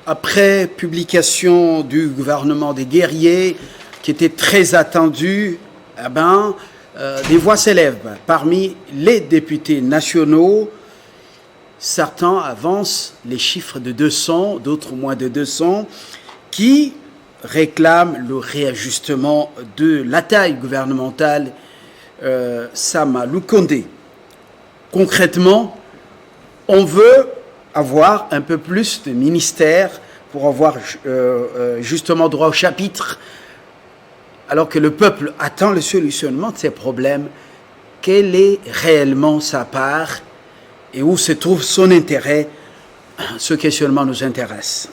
après publication du gouvernement des guerriers, qui était très attendu, des voix s'élèvent. Parmi les députés nationaux, certains avancent les chiffres de 200, d'autres moins de 200, qui réclament le réajustement de la taille gouvernementale Sama Lukonde. Concrètement, on veut avoir un peu plus de ministères pour avoir justement droit au chapitre, alors que le peuple attend le solutionnement de ces problèmes. Quelle est réellement sa part et où se trouve son intérêt? Ce questionnement nous intéresse.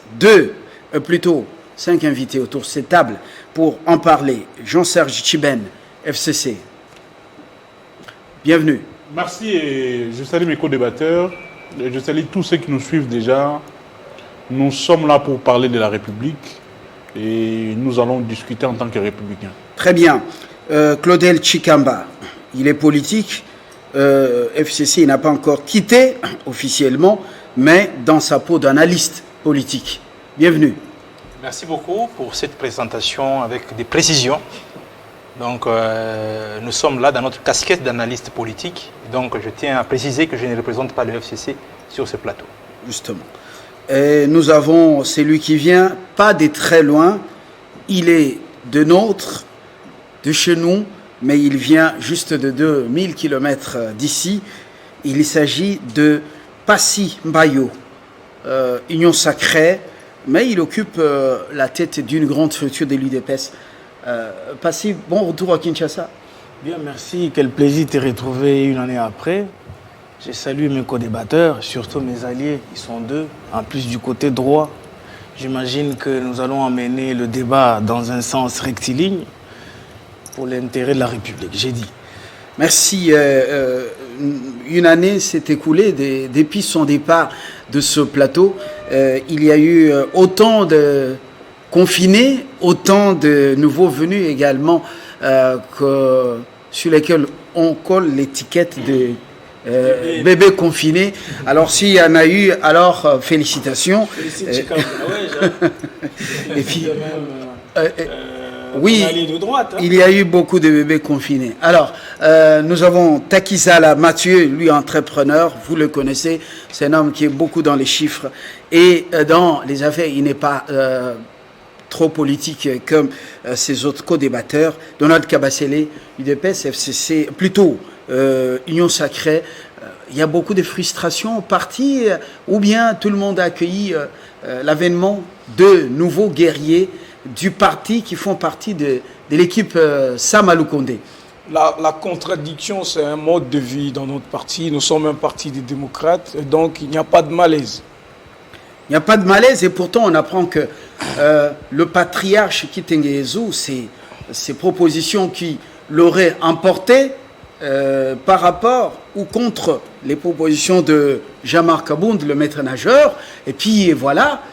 Plutôt 5 invités autour de cette table pour en parler. Jean-Serge Tchiben, FCC. Bienvenue. Merci et je salue mes co-débatteurs. Je salue tous ceux qui nous suivent déjà. Nous sommes là pour parler de la République et nous allons discuter en tant que républicains. Très bien. Claudel Chikamba, il est politique. FCC il n'a pas encore quitté officiellement, mais dans sa peau d'analyste politique. Bienvenue. Merci beaucoup pour cette présentation avec des précisions. Donc, nous sommes là dans notre casquette d'analyste politique. Donc, je tiens à préciser que je ne représente pas le FCC sur ce plateau. Justement. Et nous avons celui qui vient, pas de très loin. Il est de chez nous, mais il vient juste de 2000 km d'ici. Il s'agit de Passy Mbayo, Union Sacrée, mais il occupe la tête d'une grande structure de l'UDPS. Passy, bon retour à Kinshasa. Bien, merci. Quel plaisir de te retrouver une année après. Je salue mes co-débatteurs, surtout mes alliés, ils sont 2, en plus du côté droit. J'imagine que nous allons emmener le débat dans un sens rectiligne pour l'intérêt de la République, j'ai dit. Merci. Une année s'est écoulée depuis son départ de ce plateau. Il y a eu autant de confinés, autant de nouveaux venus également sur lesquels on colle l'étiquette de bébé confiné. Alors s'il y en a eu, alors félicitations. Et puis, oui, il y a eu beaucoup de bébés confinés. Alors, nous avons Takizala Mathieu, lui entrepreneur, vous le connaissez, c'est un homme qui est beaucoup dans les chiffres et dans les affaires, il n'est pas trop politique comme ses autres co-débatteurs. Donald Kabasele, UDPS, FCC, plutôt Union Sacrée. Il y a beaucoup de frustration au parti, ou bien tout le monde a accueilli l'avènement de nouveaux guerriers du parti qui font partie de l'équipe Sama Lukonde. La contradiction, c'est un mode de vie dans notre parti. Nous sommes un parti des démocrates, et donc il n'y a pas de malaise. Il n'y a pas de malaise et pourtant on apprend que le patriarche Kitengezu, ces propositions qui l'auraient emporté par rapport ou contre les propositions de Jean-Marc Abound, le maître nageur, et puis voilà,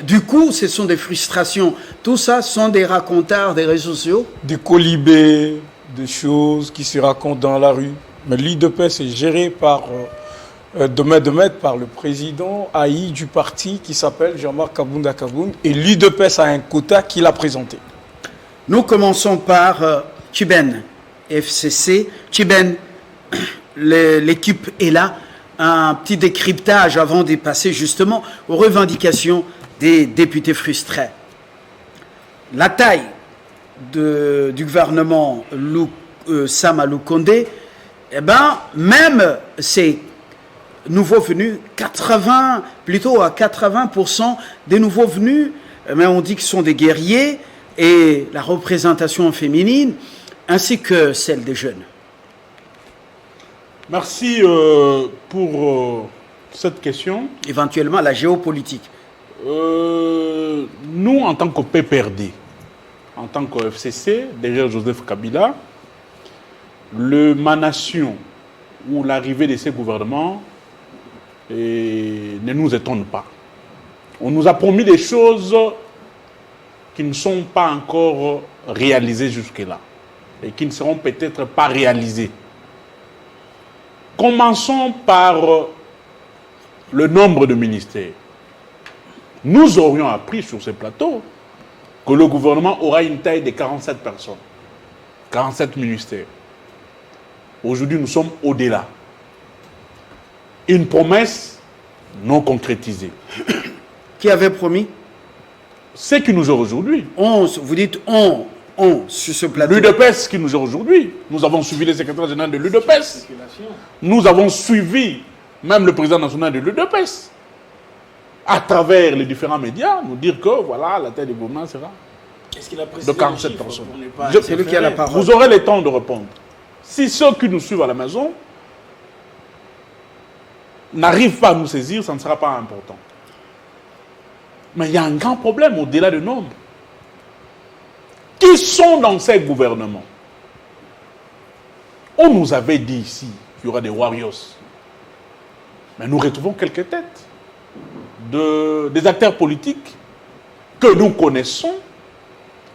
du coup ce sont des frustrations. Tout ça sont des racontards des réseaux sociaux. Des colibés, des choses qui se racontent dans la rue. Mais l'UDPS est géré par... de maître par le président AI du parti qui s'appelle Jean-Marc Abounda Kaboun et l'UDPS a un quota qu'il a présenté. Nous commençons par Tchiben, FCC. Tchiben, l'équipe est là. Un petit décryptage avant de passer justement aux revendications des députés frustrés. La taille du gouvernement Sama Lukonde, eh ben, même c'est nouveaux venus, plutôt à 80% des nouveaux venus, mais on dit que ce sont des guerriers et la représentation féminine ainsi que celle des jeunes. Merci pour cette question. Éventuellement la géopolitique. Nous, en tant que PPRD, en tant que FCC, derrière Joseph Kabila, l'émanation ou l'arrivée de ces gouvernements ne nous étonne pas. On nous a promis des choses qui ne sont pas encore réalisées jusque-là et qui ne seront peut-être pas réalisées. Commençons par le nombre de ministères. nous aurions appris sur ce plateau que le gouvernement aura une taille de 47 personnes, 47 ministères. Aujourd'hui, nous sommes au-delà. Une promesse non concrétisée. Qui avait promis? Ce qui nous gère aujourd'hui. Vous dites on sur ce plateau. L'UDPS qui nous gère aujourd'hui. Nous avons suivi le secrétaire général de l'UDPS. Nous avons suivi même le président national de l'UDPS. À travers les différents médias, nous dire que voilà, la taille du gouvernement sera de 47 personnes. C'est lui qui a la parole. Vous aurez le temps de répondre. Si ceux qui nous suivent à la maison n'arrivent pas à nous saisir, ça ne sera pas important. Mais il y a un grand problème au-delà du nombre. Qui sont dans ces gouvernements? On nous avait dit ici qu'il y aura des warriors. Mais nous retrouvons quelques têtes des acteurs politiques que nous connaissons.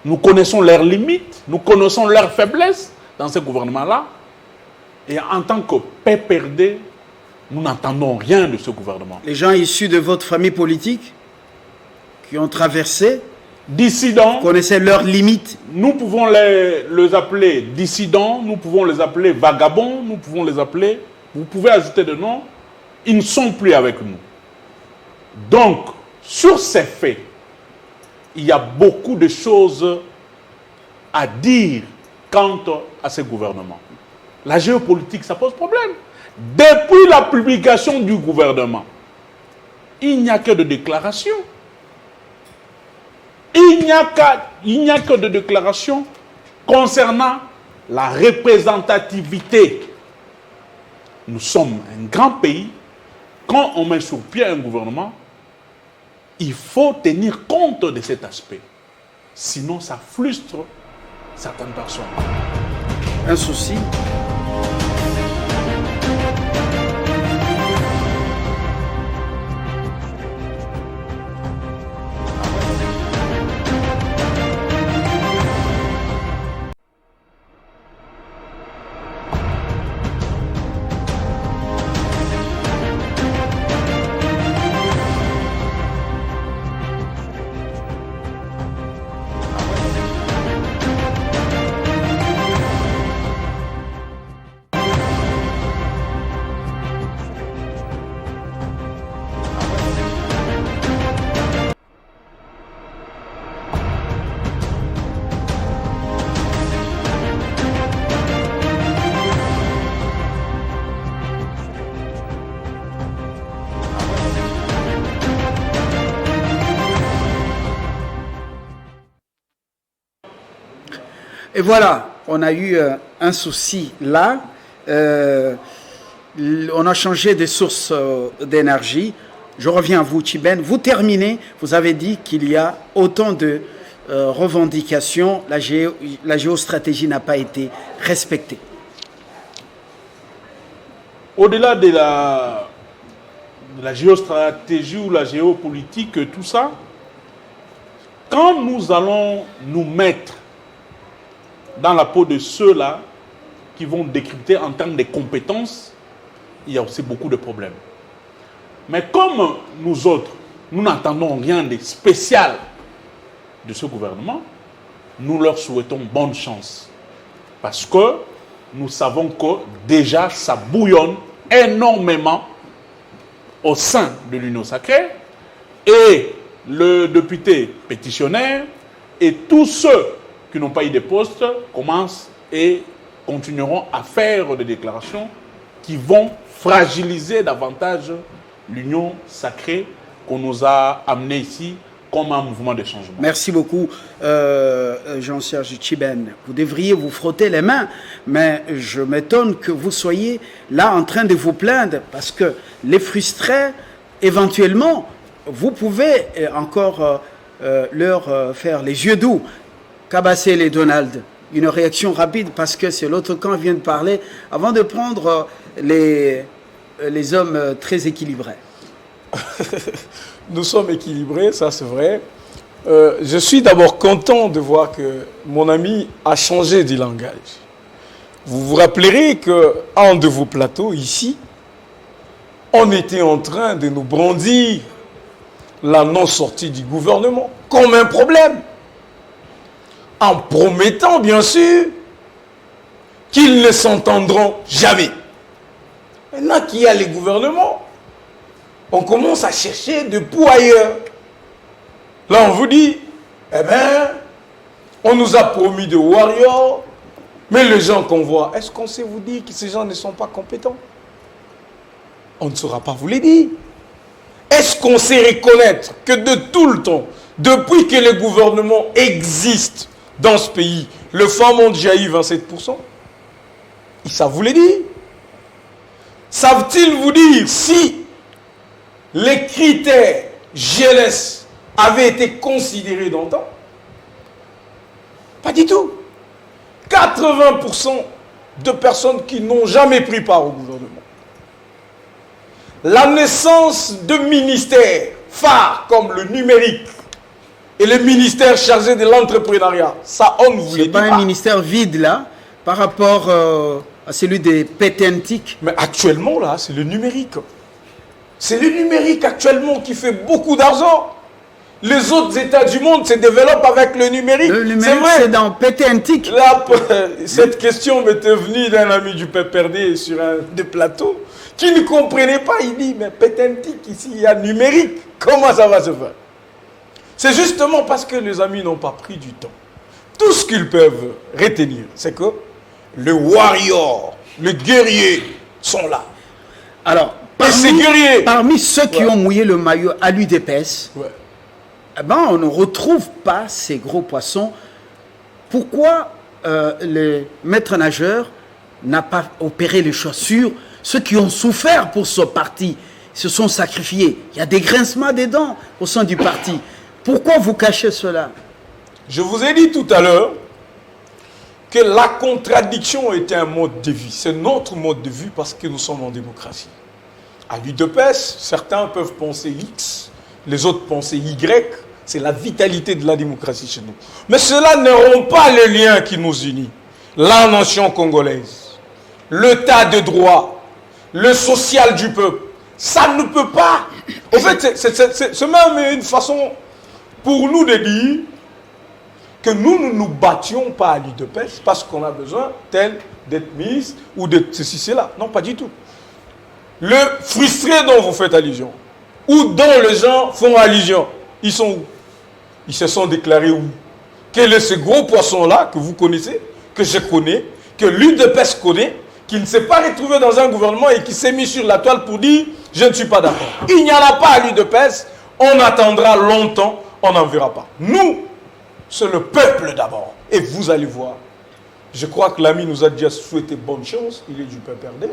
Nous connaissons leurs limites, nous connaissons leurs faiblesses dans ce gouvernement-là. Et en tant que PPRD, nous n'entendons rien de ce gouvernement. Les gens issus de votre famille politique qui ont traversé, dissidents, connaissaient leurs limites. Nous pouvons les appeler dissidents, nous pouvons les appeler vagabonds, nous pouvons les appeler, vous pouvez ajouter des noms, ils ne sont plus avec nous. Donc, sur ces faits, il y a beaucoup de choses à dire quant à ce gouvernement. La géopolitique, ça pose problème. Depuis la publication du gouvernement, il n'y a que de déclarations. Il n'y a que de déclarations concernant la représentativité. Nous sommes un grand pays. Quand on met sur pied un gouvernement, il faut tenir compte de cet aspect. Sinon, ça frustre certaines personnes. Un souci. Et voilà, on a eu un souci là. On a changé de source d'énergie. Je reviens à vous, Tchiben. Vous terminez, vous avez dit qu'il y a autant de revendications. La géostratégie n'a pas été respectée. Au-delà de la géostratégie ou la géopolitique, tout ça, quand nous allons nous mettre dans la peau de ceux-là qui vont décrypter en termes de compétences, il y a aussi beaucoup de problèmes. Mais comme nous autres, nous n'entendons rien de spécial de ce gouvernement, nous leur souhaitons bonne chance. Parce que nous savons que déjà ça bouillonne énormément au sein de l'Union sacrée. Et le député pétitionnaire et tous ceux qui n'ont pas eu de poste commencent et continueront à faire des déclarations qui vont fragiliser davantage l'union sacrée qu'on nous a amené ici comme un mouvement de changement. Merci beaucoup, Jean-Serge Tchiben. Vous devriez vous frotter les mains, mais je m'étonne que vous soyez là en train de vous plaindre parce que les frustrés, éventuellement, vous pouvez encore leur faire les yeux doux. Cabasser les Donald, une réaction rapide parce que c'est l'autre camp qui vient de parler avant de prendre les hommes très équilibrés. Nous sommes équilibrés, ça c'est vrai. Je suis d'abord content de voir que mon ami a changé de langage. Vous vous rappellerez qu'à un de vos plateaux ici, on était en train de nous brandir la non-sortie du gouvernement comme un problème, en promettant bien sûr qu'ils ne s'entendront jamais. Maintenant qu'il y a les gouvernements, on commence à chercher de pour ailleurs. Là, on vous dit, eh bien, on nous a promis de warriors, mais les gens qu'on voit, est-ce qu'on sait vous dire que ces gens ne sont pas compétents? On ne saura pas vous les dire. Est-ce qu'on sait reconnaître que de tout le temps, depuis que le gouvernement existe dans ce pays, le fin monde jaillit 27%? Ils savent vous les dire. Savent-ils vous dire si les critères jeunesse avaient été considérés dans le temps? Pas du tout. 80% de personnes qui n'ont jamais pris part au gouvernement. La naissance de ministères phares comme le numérique et le ministère chargé de l'entrepreneuriat, ça on ne voulait pas. C'est pas un ministère vide là, par rapport à celui des pétentiques. Mais actuellement là, c'est le numérique. C'est le numérique actuellement qui fait beaucoup d'argent. Les autres États du monde se développent avec le numérique. Le numérique, c'est dans pétentique. Là, cette question m'était venue d'un ami du PPRD sur un des plateaux qui ne comprenait pas. Il dit, mais pétentique, ici, il y a numérique. Comment ça va se faire? C'est justement parce que les amis n'ont pas pris du temps. Tout ce qu'ils peuvent retenir, c'est que le warrior, le guerrier sont là. Alors, parmi ceux qui ont mouillé le maillot à l'UDPS, eh ben, on ne retrouve pas ces gros poissons. Pourquoi le maître nageur n'a pas opéré les chaussures? Ceux qui ont souffert pour ce parti se sont sacrifiés. Il y a des grincements des dents au sein du parti. Pourquoi vous cachez cela? Je vous ai dit tout à l'heure que la contradiction était un mode de vie. C'est notre mode de vie parce que nous sommes en démocratie. À l'UDPS, certains peuvent penser X, les autres penser Y. C'est la vitalité de la démocratie chez nous. Mais cela ne rompt pas le lien qui nous unit. La nation congolaise, l'état de droit, le social du peuple, ça ne peut pas. En fait, c'est même une façon pour nous de dire que nous ne nous battions pas à l'UDPS parce qu'on a besoin d'être ministre ou de ceci, cela. Non, pas du tout. Le frustré dont vous faites allusion, ou dont les gens font allusion, ils sont où? Ils se sont déclarés où? Quel est ce gros poisson-là que vous connaissez, que je connais, que l'UDPS connaît, qui ne s'est pas retrouvé dans un gouvernement et qui s'est mis sur la toile pour dire « je ne suis pas d'accord ». Il n'y en a pas à l'UDPS, on attendra longtemps, on n'en verra pas. Nous, c'est le peuple d'abord. Et vous allez voir. Je crois que l'ami nous a déjà souhaité bonne chance, il est du PPRD.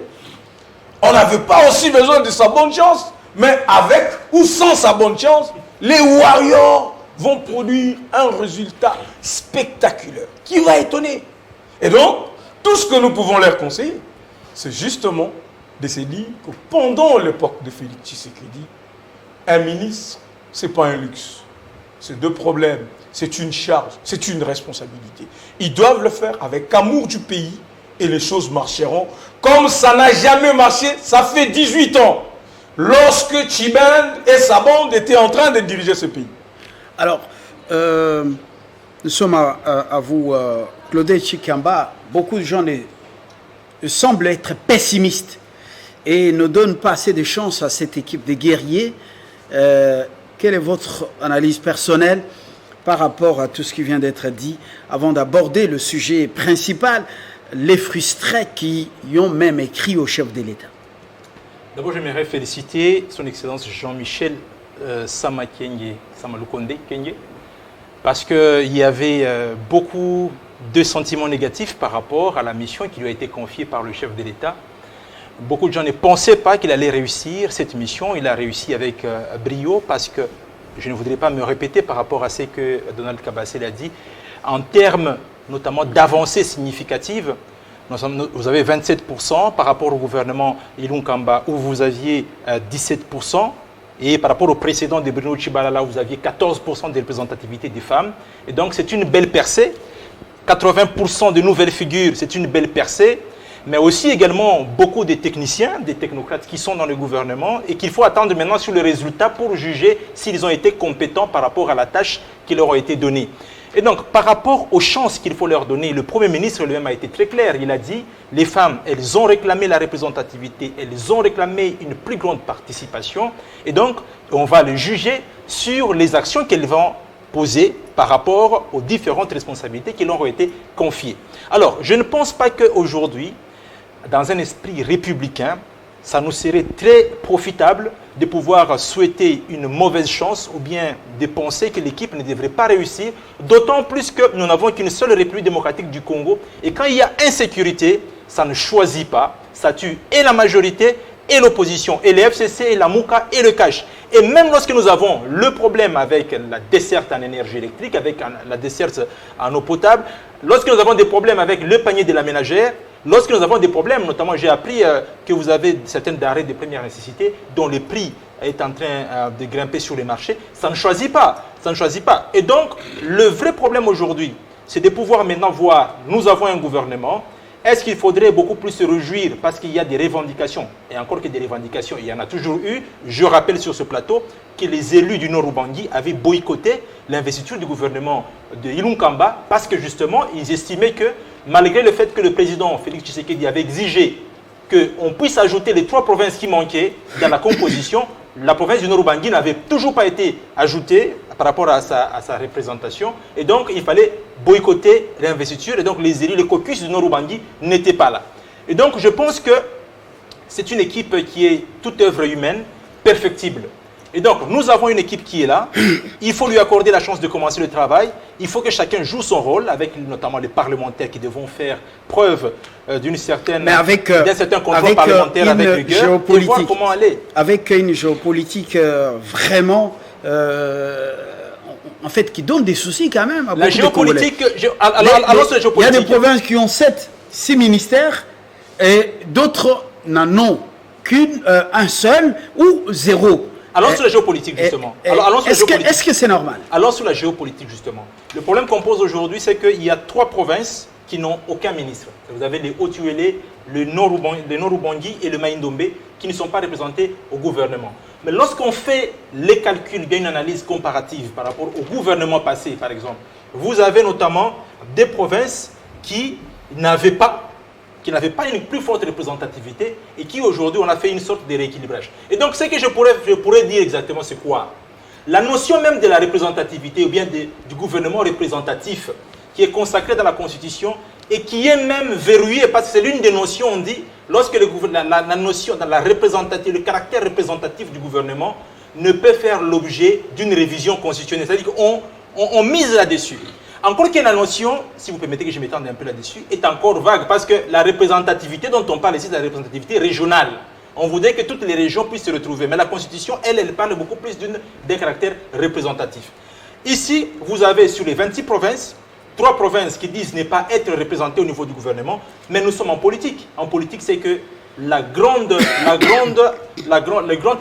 On n'avait pas aussi besoin de sa bonne chance, mais avec ou sans sa bonne chance, les warriors vont produire un résultat spectaculaire qui va étonner. Et donc, tout ce que nous pouvons leur conseiller, c'est justement de se dire que pendant l'époque de Félix Tshisekedi, un ministre, ce n'est pas un luxe. C'est deux problèmes, c'est une charge, c'est une responsabilité. Ils doivent le faire avec amour du pays et les choses marcheront comme ça n'a jamais marché, ça fait 18 ans, lorsque Tchibane et sa bande étaient en train de diriger ce pays. Alors, nous sommes à vous, Claudette Chikamba. Beaucoup de gens semblent être pessimistes et ne donnent pas assez de chance à cette équipe de guerriers. Quelle est votre analyse personnelle par rapport à tout ce qui vient d'être dit avant d'aborder le sujet principal, les frustrés qui y ont même écrit au chef de l'État? D'abord, j'aimerais féliciter son Excellence Jean-Michel Samalukonde Kenge, parce qu'il y avait beaucoup de sentiments négatifs par rapport à la mission qui lui a été confiée par le chef de l'État. Beaucoup de gens ne pensaient pas qu'il allait réussir cette mission. Il a réussi avec brio parce que, je ne voudrais pas me répéter par rapport à ce que Donald Kabasele a dit, en termes notamment d'avancées significatives, vous avez 27% par rapport au gouvernement Ilunkamba où vous aviez 17%. Et par rapport au précédent de Bruno Tchibalala, vous aviez 14% de représentativité des femmes. Et donc, c'est une belle percée. 80% de nouvelles figures, c'est une belle percée. mais aussi également beaucoup de techniciens, des technocrates qui sont dans le gouvernement et qu'il faut attendre maintenant sur les résultats pour juger s'ils ont été compétents par rapport à la tâche qui leur a été donnée. Et donc, par rapport aux chances qu'il faut leur donner, le Premier ministre lui-même a été très clair. Il a dit, les femmes, elles ont réclamé la représentativité, elles ont réclamé une plus grande participation. Et donc, on va les juger sur les actions qu'elles vont poser par rapport aux différentes responsabilités qui leur ont été confiées. Alors, je ne pense pas qu'aujourd'hui, dans un esprit républicain, ça nous serait très profitable de pouvoir souhaiter une mauvaise chance ou bien de penser que l'équipe ne devrait pas réussir, d'autant plus que nous n'avons qu'une seule République démocratique du Congo. Et quand il y a insécurité, ça ne choisit pas, ça tue et la majorité et l'opposition, et les FCC, et la Mouka, et le cash. Et même lorsque nous avons le problème avec la desserte en énergie électrique, avec la desserte en eau potable, lorsque nous avons des problèmes avec le panier de la ménagère, lorsque nous avons des problèmes, notamment j'ai appris que vous avez certaines denrées de première nécessité dont le prix est en train de grimper sur les marchés, ça ne choisit pas. Ça ne choisit pas. Et donc, le vrai problème aujourd'hui, c'est de pouvoir maintenant voir, nous avons un gouvernement. Est-ce qu'il faudrait beaucoup plus se réjouir parce qu'il y a des revendications? Et encore que des revendications, il y en a toujours eu. Je rappelle sur ce plateau que les élus du Nord-Ubangi avaient boycotté l'investiture du gouvernement de Ilunkamba parce que justement, ils estimaient que malgré le fait que le président Félix Tshisekedi avait exigé qu'on puisse ajouter les 3 provinces qui manquaient dans la composition, la province du Nord-Ubangi n'avait toujours pas été ajoutée par rapport à sa représentation. Et donc, il fallait boycotter l'investiture. Et donc, les élus, les caucus du Nord-Ubangi n'étaient pas là. Et donc, je pense que c'est une équipe qui est toute œuvre humaine, perfectible. Et donc, nous avons une équipe qui est là. Il faut lui accorder la chance de commencer le travail. Il faut que chacun joue son rôle, avec notamment les parlementaires qui devront faire preuve d'un certain contrôle parlementaire avec rigueur et voir comment aller. Avec une géopolitique vraiment, en fait, qui donne des soucis quand même à beaucoup la géopolitique, il y a des provinces qui ont 6 ministères et d'autres n'en ont qu'un seul ou 0. Allons sur la géopolitique, justement. Est-ce que c'est normal? Allons sur la géopolitique, justement. Le problème qu'on pose aujourd'hui, c'est qu'il y a 3 provinces qui n'ont aucun ministre. Vous avez les Haut-Uélé, le Nord-Ubangi et le Maïndombe qui ne sont pas représentés au gouvernement. Mais lorsqu'on fait les calculs, il y a une analyse comparative par rapport au gouvernement passé, par exemple. Vous avez notamment des provinces qui n'avaient pas une plus forte représentativité et qui aujourd'hui on a fait une sorte de rééquilibrage. Et donc ce que je pourrais dire exactement c'est quoi? La notion même de la représentativité ou bien du gouvernement représentatif qui est consacré dans la Constitution et qui est même verrouillé parce que c'est l'une des notions, on dit, lorsque la notion dans la représentativité, le caractère représentatif du gouvernement ne peut faire l'objet d'une révision constitutionnelle. C'est-à-dire qu'on mise là-dessus. Encore que la notion, si vous permettez que je m'étende un peu là-dessus, est encore vague parce que la représentativité dont on parle ici, c'est la représentativité régionale. On voudrait que toutes les régions puissent se retrouver. Mais la Constitution, elle parle beaucoup plus d'un caractère représentatif. Ici, vous avez sur les 26 provinces, 3 provinces qui disent ne pas être représentées au niveau du gouvernement, mais nous sommes en politique. En politique, c'est que le grand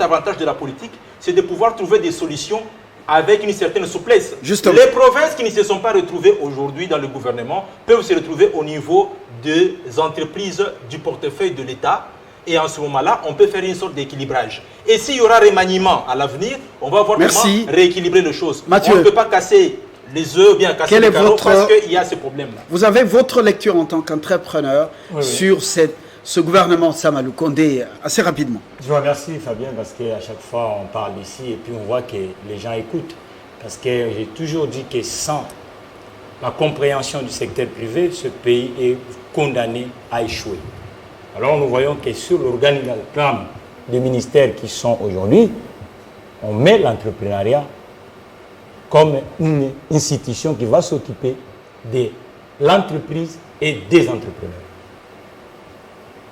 avantage de la politique, c'est de pouvoir trouver des solutions avec une certaine souplesse. Justement. Les provinces qui ne se sont pas retrouvées aujourd'hui dans le gouvernement peuvent se retrouver au niveau des entreprises du portefeuille de l'État. Et en ce moment-là, on peut faire une sorte d'équilibrage. Et s'il y aura remaniement à l'avenir, on va voir comment rééquilibrer les choses. Mathieu, on ne peut pas casser les œufs, bien casser les carreaux parce qu'il y a ce problème-là. Vous avez votre lecture en tant qu'entrepreneur sur ce gouvernement Samalou Condé assez rapidement. Je vous remercie Fabien parce qu'à chaque fois on parle ici et puis on voit que les gens écoutent. Parce que j'ai toujours dit que sans la compréhension du secteur privé, ce pays est condamné à échouer. Alors nous voyons que sur l'organigramme des ministères qui sont aujourd'hui, on met l'entrepreneuriat comme une institution qui va s'occuper de l'entreprise et des entrepreneurs.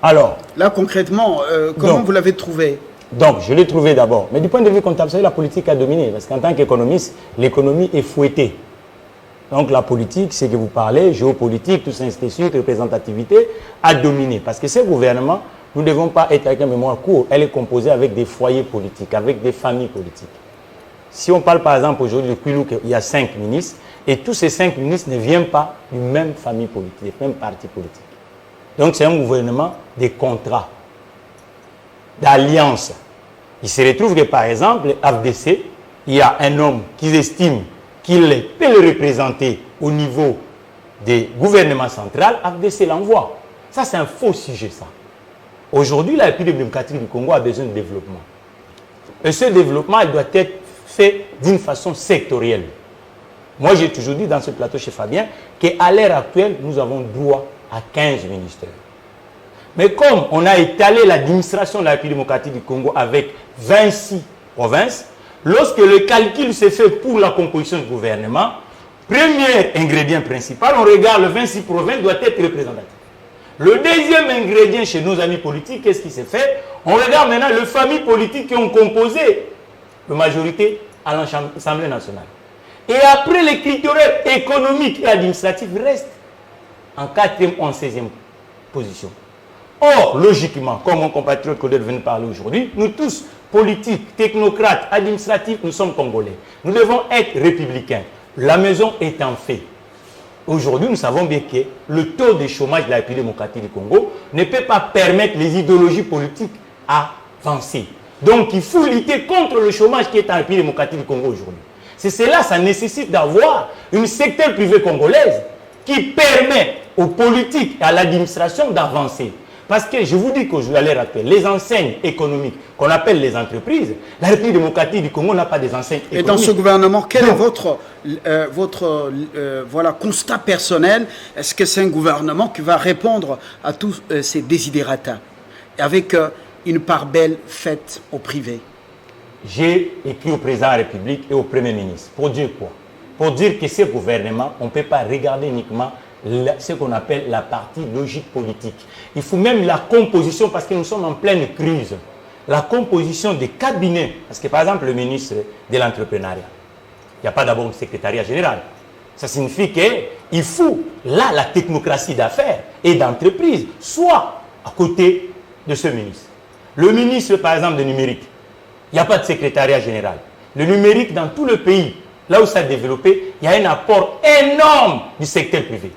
Alors, là, concrètement, comment vous l'avez trouvé? Donc, je l'ai trouvé d'abord. Mais du point de vue comptable, la politique a dominé. Parce qu'en tant qu'économiste, l'économie est fouettée. Donc, la politique, c'est que vous parlez, géopolitique, tout ça, représentativité, a dominé. Parce que ce gouvernement, nous ne devons pas être avec une mémoire courte. Elle est composée avec des foyers politiques, avec des familles politiques. Si on parle par exemple aujourd'hui de Kwilu, il y a 5 ministres, et tous ces 5 ministres ne viennent pas d'une même famille politique, du même parti politique. Donc c'est un gouvernement des contrats, d'alliance. Il se retrouve que par exemple, l'AFDC, il y a un homme qu'ils estiment qu'il peut le représenter au niveau des gouvernements centraux, AFDC l'envoie. Ça, c'est un faux sujet, ça. Aujourd'hui, la République démocratique du Congo a besoin de développement. Et ce développement, il doit être fait d'une façon sectorielle. Moi, j'ai toujours dit dans ce plateau chez Fabien qu'à l'heure actuelle, nous avons droit à 15 ministères. Mais comme on a étalé l'administration de la République démocratique du Congo avec 26 provinces, lorsque le calcul s'est fait pour la composition du gouvernement, premier ingrédient principal, on regarde le 26 provinces doit être représentatif. Le deuxième ingrédient chez nos amis politiques, qu'est-ce qui s'est fait? On regarde maintenant les familles politiques qui ont composé la majorité à l'Assemblée nationale. Et après, les critères économiques et administratifs restent en 4e ou en 16e position. Or, logiquement, comme mon compatriote Codel vient de parler aujourd'hui, nous tous, politiques, technocrates, administratifs, nous sommes Congolais. Nous devons être républicains. La maison étant faite. Aujourd'hui, nous savons bien que le taux de chômage de la République démocratique du Congo ne peut pas permettre les idéologies politiques à avancer. Donc, il faut lutter contre le chômage qui est en République démocratique du Congo aujourd'hui. C'est cela, ça nécessite d'avoir une secteur privé congolaise qui permet aux politiques et à l'administration d'avancer. Parce que je vous dis qu'aujourd'hui, à l'heure actuelle, les enseignes économiques qu'on appelle les entreprises, la République démocratique du Congo n'a pas des enseignes économiques. Et dans ce gouvernement, quel est votre voilà, constat personnel? Est-ce que c'est un gouvernement qui va répondre à tous ces désidératas avec une part belle faite au privé? J'ai écrit au président de la République et au Premier ministre. Pour dire quoi? Pour dire que ce gouvernement, on ne peut pas regarder uniquement ce qu'on appelle la partie logique politique. Il faut même la composition, parce que nous sommes en pleine crise. La composition des cabinets. Parce que par exemple, le ministre de l'entrepreneuriat, il n'y a pas d'abord un secrétariat général. Ça signifie qu'il faut, là, la technocratie d'affaires et d'entreprise soit à côté de ce ministre. Le ministre, par exemple, de numérique, il n'y a pas de secrétariat général. Le numérique, dans tout le pays, là où ça a développé, il y a un apport énorme du secteur privé.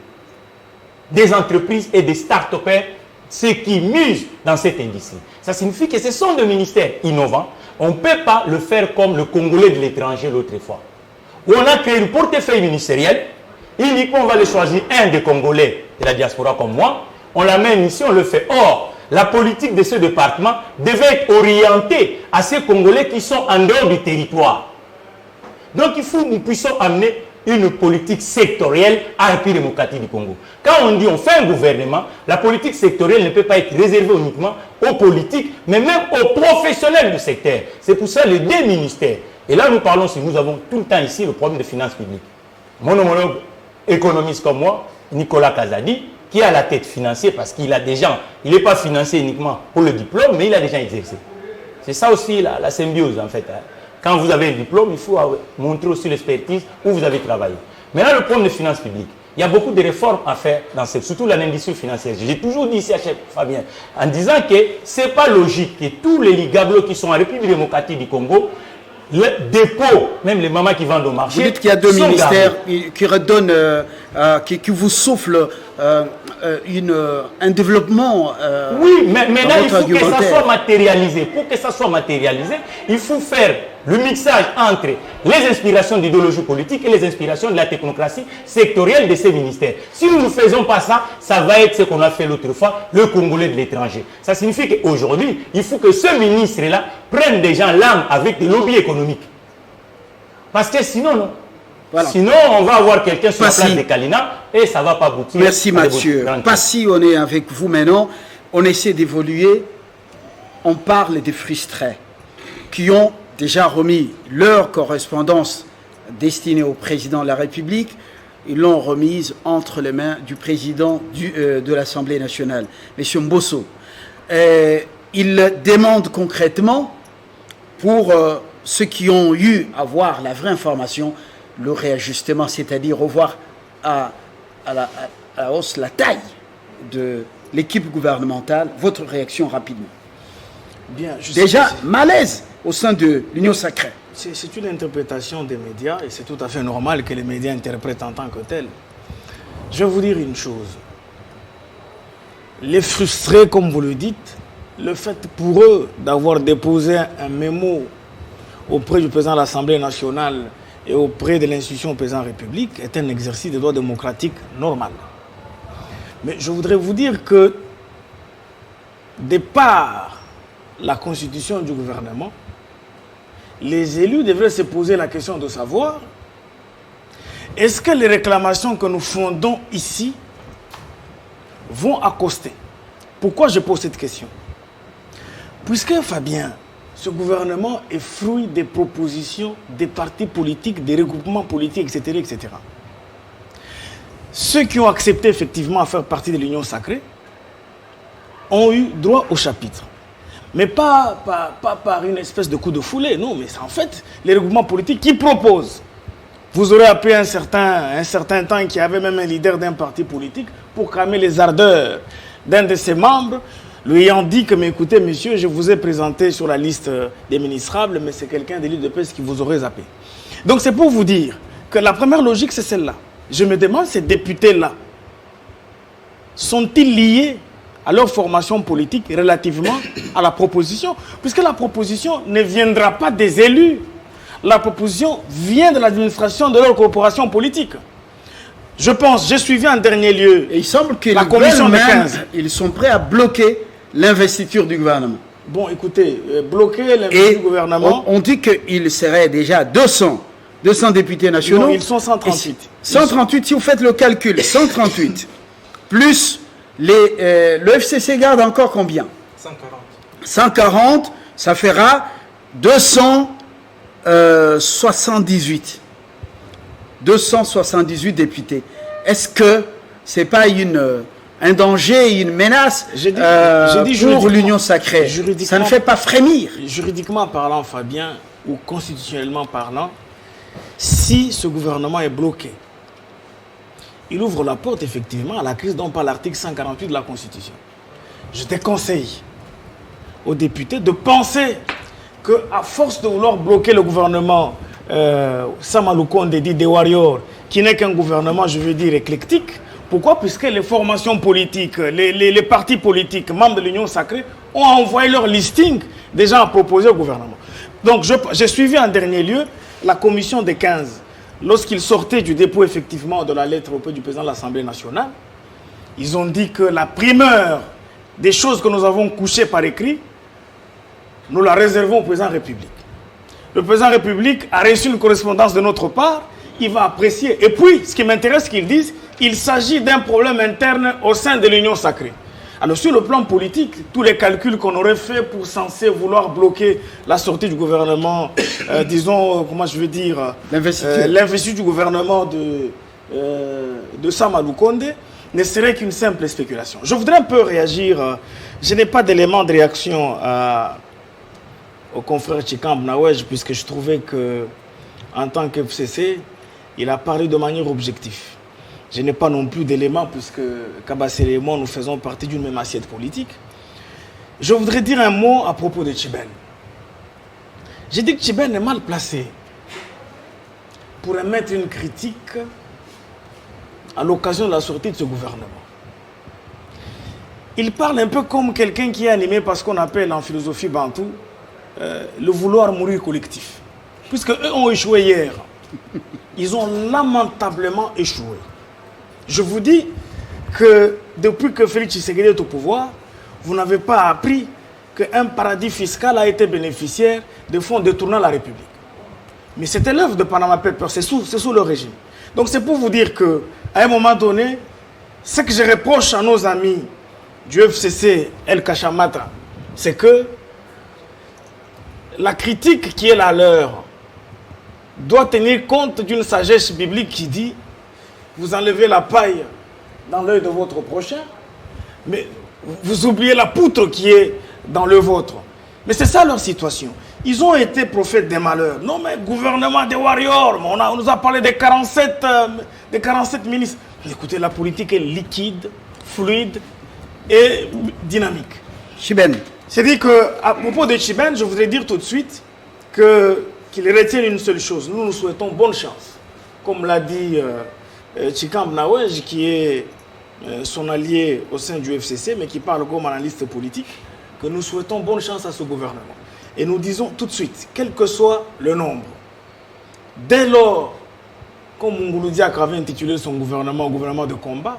Des entreprises et des start-upers, ceux qui misent dans cette industrie. Ça signifie que ce sont des ministères innovants. On ne peut pas le faire comme le Congolais de l'étranger l'autre fois. Où on a créé un portefeuille ministériel, uniquement on va le choisir un des Congolais de la diaspora comme moi, on l'amène ici, on le fait. Or, la politique de ce département devait être orientée à ces Congolais qui sont en dehors du territoire. Donc il faut que nous puissions amener une politique sectorielle à la République démocratique du Congo. Quand on dit on fait un gouvernement, la politique sectorielle ne peut pas être réservée uniquement aux politiques, mais même aux professionnels du secteur. C'est pour ça les deux ministères. Et là nous parlons, si nous avons tout le temps ici le problème de finances publiques. Mon homologue économiste comme moi, Nicolas Kazadi, qui a la tête financière parce qu'il a des gens, il n'est pas financé uniquement pour le diplôme, mais il a déjà exercé. C'est ça aussi la symbiose en fait. Quand vous avez un diplôme, il faut montrer aussi l'expertise où vous avez travaillé. Maintenant, le problème des finances publiques. Il y a beaucoup de réformes à faire, surtout dans l'industrie financière. J'ai toujours dit ici à Chef Fabien, en disant que ce n'est pas logique que tous les ligablos qui sont en République démocratique du Congo, le dépôt, même les mamans qui vendent au marché. Vous dites qu'il y a deux ministères qui redonnent, qui vous soufflent un développement. Oui, mais maintenant il faut que ça soit matérialisé. Pour que ça soit matérialisé, il faut faire le mixage entre les inspirations d'idéologie politique et les inspirations de la technocratie sectorielle de ces ministères. Si nous ne faisons pas ça, ça va être ce qu'on a fait l'autre fois, le Congolais de l'étranger. Ça signifie qu'aujourd'hui, il faut que ce ministre-là prenne des gens l'âme avec des lobbies économiques. Parce que sinon, non. Voilà. Sinon, on va avoir quelqu'un sur la place de Kalina et ça ne va pas aboutir. Merci Mathieu. Passy, on est avec vous maintenant. On essaie d'évoluer. On parle des frustrés qui ont déjà remis leur correspondance destinée au président de la République. Ils l'ont remise entre les mains du président de l'Assemblée nationale, M. Mbosso. Il demande concrètement, pour ceux qui ont eu à voir la vraie information, le réajustement, c'est-à-dire revoir à la hausse la taille de l'équipe gouvernementale. Votre réaction rapidement. Bien, déjà, malaise au sein de l'Union sacrée. C'est une interprétation des médias et c'est tout à fait normal que les médias interprètent en tant que tel. Je vais vous dire une chose. les frustrer, comme vous le dites, le fait pour eux d'avoir déposé un mémo auprès du président de l'Assemblée nationale et auprès de l'institution président de la République est un exercice de droit démocratique normal. Mais je voudrais vous dire que, de par la constitution du gouvernement, les élus devraient se poser la question de savoir est-ce que les réclamations que nous fondons ici vont accoster. Pourquoi je pose cette question? Puisque, Fabien, ce gouvernement est fruit des propositions des partis politiques, des regroupements politiques, etc., etc. Ceux qui ont accepté effectivement à faire partie de l'Union sacrée ont eu droit au chapitre. Mais pas par une espèce de coup de fouet, non, mais c'est en fait les regroupements politiques qui proposent. Vous aurez appris un certain temps qu'il y avait même un leader d'un parti politique pour calmer les ardeurs d'un de ses membres, lui ayant dit que, mais écoutez, monsieur, je vous ai présenté sur la liste des ministrables, mais c'est quelqu'un de l'UDPS qui vous aurait zappé. Donc c'est pour vous dire que la première logique, c'est celle-là. Je me demande, ces députés-là, sont-ils liés à leur formation politique relativement à la proposition? Puisque la proposition ne viendra pas des élus. La proposition vient de l'administration de leur corporation politique. Je pense, j'ai suivi en dernier lieu Et il semble que la commission de 15. ils sont prêts à bloquer l'investiture du gouvernement. Bon, écoutez, bloquer l'investiture du gouvernement... On dit qu'il serait déjà 200 députés nationaux. Non, ils sont 138. 138, si vous faites le calcul, 138, plus le FCC garde encore combien? 140. 140, ça fera 278. 278 députés. Est-ce que ce n'est pas un danger, une menace pour l'Union sacrée? Ça ne fait pas frémir. Juridiquement parlant, Fabien, ou constitutionnellement parlant, si ce gouvernement est bloqué, il ouvre la porte effectivement à la crise dont parle l'article 148 de la Constitution. Je déconseille aux députés de penser qu'à force de vouloir bloquer le gouvernement Samaloukonde dit des Warriors, qui n'est qu'un gouvernement, je veux dire, éclectique. Pourquoi? Puisque les formations politiques, les partis politiques, membres de l'Union sacrée, ont envoyé leur listing déjà à proposer au gouvernement. Donc j'ai suivi en dernier lieu la commission des 15. Lorsqu'ils sortaient du dépôt effectivement de la lettre auprès du président de l'Assemblée nationale, ils ont dit que la primeur des choses que nous avons couchées par écrit, nous la réservons au président de la République. Le président de la République a reçu une correspondance de notre part, il va apprécier. Et puis, ce qui m'intéresse qu'ils disent, il s'agit d'un problème interne au sein de l'Union sacrée. Alors, sur le plan politique, tous les calculs qu'on aurait fait pour censé vouloir bloquer la sortie du gouvernement, disons, comment je veux dire, l'investiture du gouvernement de Samaloukonde, ne serait qu'une simple spéculation. Je voudrais un peu réagir, je n'ai pas d'éléments de réaction au confrère Tchikam Nawaj, puisque je trouvais que, en tant que FCC, il a parlé de manière objective. Je n'ai pas non plus d'éléments, puisque Kabassele et moi, nous faisons partie d'une même assiette politique. Je voudrais dire un mot à propos de Tchiben. J'ai dit que Tchiben est mal placé pour émettre une critique à l'occasion de la sortie de ce gouvernement. Il parle un peu comme quelqu'un qui est animé par ce qu'on appelle en philosophie bantou le vouloir mourir collectif. Puisque eux ont échoué hier. Ils ont lamentablement échoué. Je vous dis que depuis que Félix Tshisekedi est au pouvoir, vous n'avez pas appris qu'un paradis fiscal a été bénéficiaire de fonds détournant la République. Mais c'était l'œuvre de Panama Papers, c'est sous le régime. Donc c'est pour vous dire qu'à un moment donné, ce que je reproche à nos amis du FCC El Kachamatra, c'est que la critique qui est la leur doit tenir compte d'une sagesse biblique qui dit vous enlevez la paille dans l'œil de votre prochain, mais vous oubliez la poutre qui est dans le vôtre. Mais c'est ça leur situation. Ils ont été prophètes des malheurs. Non mais gouvernement des warriors, on nous a parlé des 47 ministres. Mais écoutez, la politique est liquide, fluide et dynamique. Tchiben. C'est-à-dire qu'à propos de Tchiben, je voudrais dire tout de suite qu'il retienne une seule chose. Nous souhaitons bonne chance. Comme l'a dit Tchikam Nawaj, qui est son allié au sein du FCC, mais qui parle comme analyste politique, que nous souhaitons bonne chance à ce gouvernement. Et nous disons tout de suite, quel que soit le nombre, dès lors, comme Mouloudiak avait intitulé son gouvernement de combat,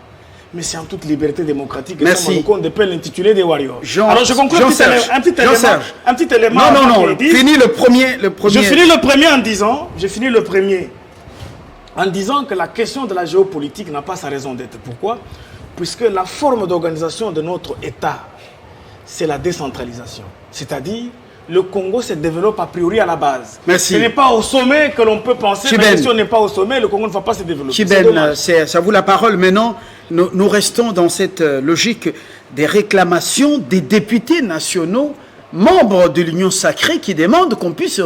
mais c'est en toute liberté démocratique. Merci. On peut l'intituler des Warriors. Alors je conclue un petit élément. Non, finis le premier. Je finis le premier en disant que la question de la géopolitique n'a pas sa raison d'être. Pourquoi? Puisque la forme d'organisation de notre État, c'est la décentralisation. C'est-à-dire, le Congo se développe a priori à la base. Merci. Ce n'est pas au sommet que l'on peut penser, mais si on n'est pas au sommet, le Congo ne va pas se développer. Chiben, ça vous la parole. Maintenant, nous restons dans cette logique des réclamations des députés nationaux, membres de l'Union sacrée, qui demandent qu'on puisse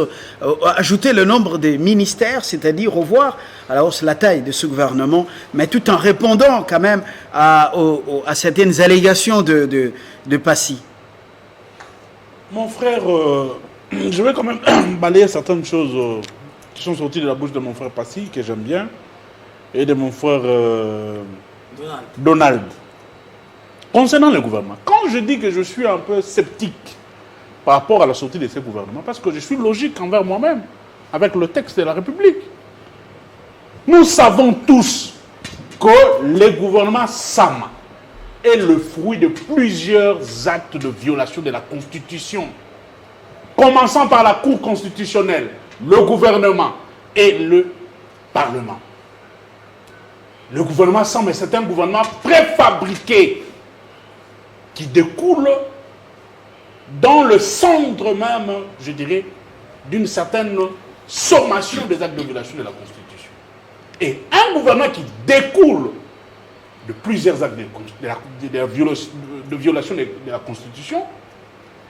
ajouter le nombre des ministères, c'est-à-dire revoir à la hausse la taille de ce gouvernement, mais tout en répondant quand même à certaines allégations de Passy. Mon frère, je vais quand même balayer certaines choses qui sont sorties de la bouche de mon frère Passy, que j'aime bien, et de mon frère Donald. Concernant le gouvernement, quand je dis que je suis un peu sceptique par rapport à la sortie de ce gouvernement, parce que je suis logique envers moi-même, avec le texte de la République. Nous savons tous que le gouvernement Sama est le fruit de plusieurs actes de violation de la Constitution. Commençant par la Cour constitutionnelle, le gouvernement et le Parlement. Le gouvernement Sama, c'est un gouvernement préfabriqué qui découle dans le centre même, je dirais, d'une certaine sommation des actes de violation de la Constitution. Et un gouvernement qui découle de plusieurs actes de violation de la Constitution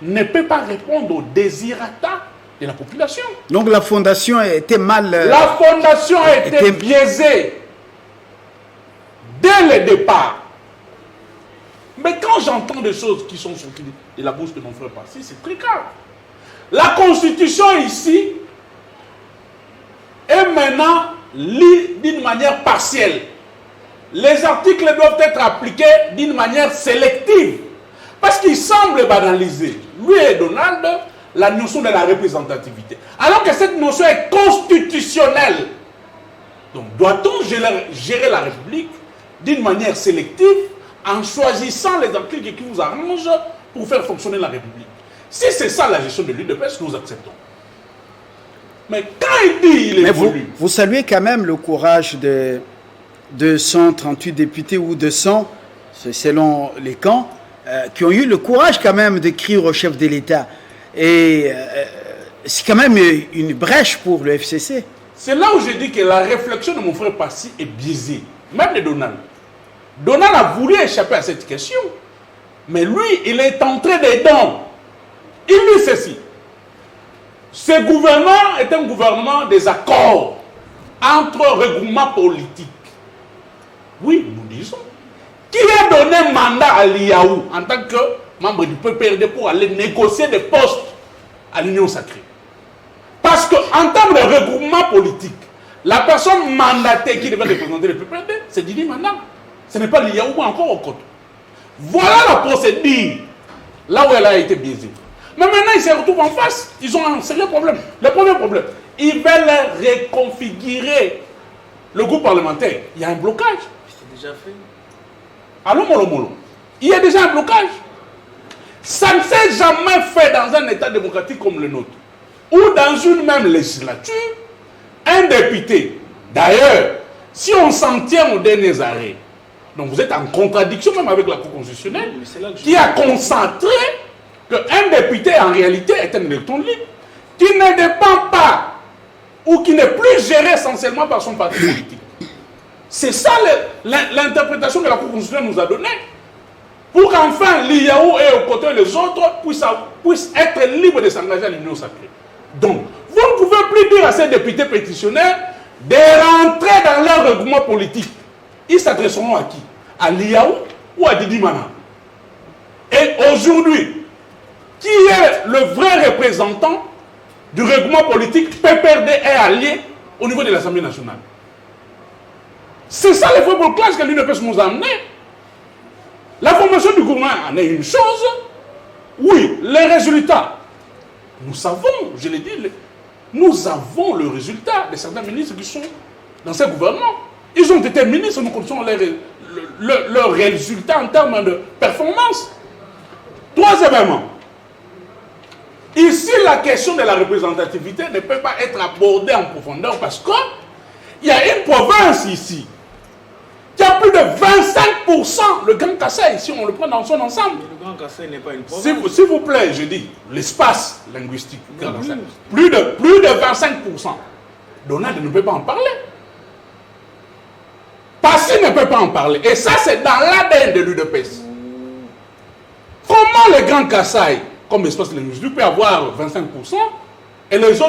ne peut pas répondre aux désirata de la population. Donc la fondation était mal... La fondation a été biaisée dès le départ. Mais quand j'entends des choses qui sont sorties de la bouche de mon frère Passy, c'est très grave. La Constitution ici est maintenant lue d'une manière partielle. Les articles doivent être appliqués d'une manière sélective. Parce qu'il semble banaliser, lui et Donald, la notion de la représentativité. Alors que cette notion est constitutionnelle. Donc doit-on gérer la République d'une manière sélective en choisissant les articles qui vous arrangent pour faire fonctionner la République? Si c'est ça la gestion de l'UDPS, nous acceptons. Mais quand il dit il évolue... Vous saluez quand même le courage de 238 députés ou 200, selon les camps, qui ont eu le courage quand même d'écrire au chef de l'État. Et c'est quand même une brèche pour le FCC. C'est là où je dis que la réflexion de mon frère Passy est biaisée. Même de Donald. Donald a voulu échapper à cette question. Mais lui, il est entré dedans. Il dit ceci. Ce gouvernement est un gouvernement des accords entre regroupements politiques. Oui, nous disons. Qui a donné mandat à Liaou en tant que membre du PPRD pour aller négocier des postes à l'Union sacrée? Parce qu'en termes de regroupement politique, la personne mandatée qui devait représenter le PPRD, c'est Didi Mandam. Ce n'est pas Liaou ou encore au Côte. Voilà la procédure, là où elle a été biaisée. Mais maintenant, ils se retrouvent en face. Ils ont un sérieux problème. Le premier problème, ils veulent reconfigurer le groupe parlementaire. Il y a un blocage. C'est déjà fait. Allô, Molo Molo. Il y a déjà un blocage. Ça ne s'est jamais fait dans un État démocratique comme le nôtre. Ou dans une même législature, un député. D'ailleurs, si on s'en tient aux derniers arrêts, donc vous êtes en contradiction même avec la Cour constitutionnelle, qui a concentré qu'un député en réalité est un électron libre, qui ne dépend pas ou qui n'est plus géré essentiellement par son parti politique. C'est ça l'interprétation que la Cour constitutionnelle nous a donnée, pour qu'enfin l'IAO et aux côtés les autres puissent être libres de s'engager à l'Union sacrée. Donc, vous ne pouvez plus dire à ces députés pétitionnaires de rentrer dans leur regroupement politique. Ils s'adresseront à qui? À l'IAO ou à Didi Mana? Et aujourd'hui, qui est le vrai représentant du regroupement politique PPRD et allié au niveau de l'Assemblée nationale? C'est ça le vrai blocage que l'UDPS nous a amené. La formation du gouvernement en est une chose. Oui, les résultats. Nous savons, je l'ai dit, nous avons le résultat de certains ministres qui sont dans ce gouvernement. Ils ont été ministres, nous connaissons leurs résultats en termes de performance. Troisièmement, ici, la question de la représentativité ne peut pas être abordée en profondeur parce qu'il y a une province ici qui a plus de 25%, le Grand Kassai, si on le prend dans son ensemble. Mais le Grand Kassai n'est pas une province. S'il vous plaît, je dis, l'espace linguistique, Grand Kassai, plus de 25%. Donald ne peut pas en parler. Passy ne peut pas en parler. Et ça, c'est dans l'ADN de l'UDPS. Comment le Grand Kassai, comme espace linguistique, peut avoir 25% et les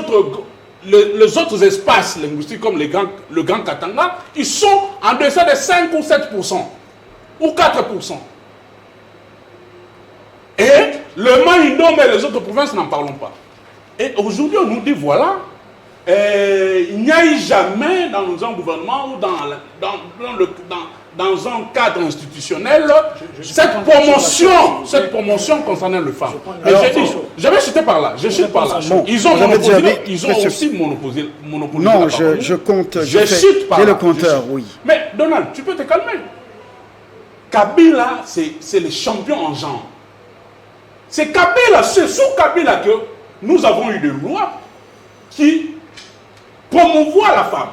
autres espaces linguistiques, comme le Grand Katanga, ils sont en deçà de 5 ou 7% ou 4%. Et le Maïndom et les autres provinces n'en parlons pas. Et aujourd'hui, on nous dit voilà, il n'y a eu jamais dans un gouvernement ou dans un cadre institutionnel cette promotion concernant les femmes. Je vais chuter par là. Bon, ils ont aussi monopolisé. Non, je compte. J'ai le compteur, oui. Mais Donald, tu peux te calmer. Kabila, c'est le champion en genre. C'est Kabila, c'est sous Kabila que nous avons eu des lois qui promouvoient la femme.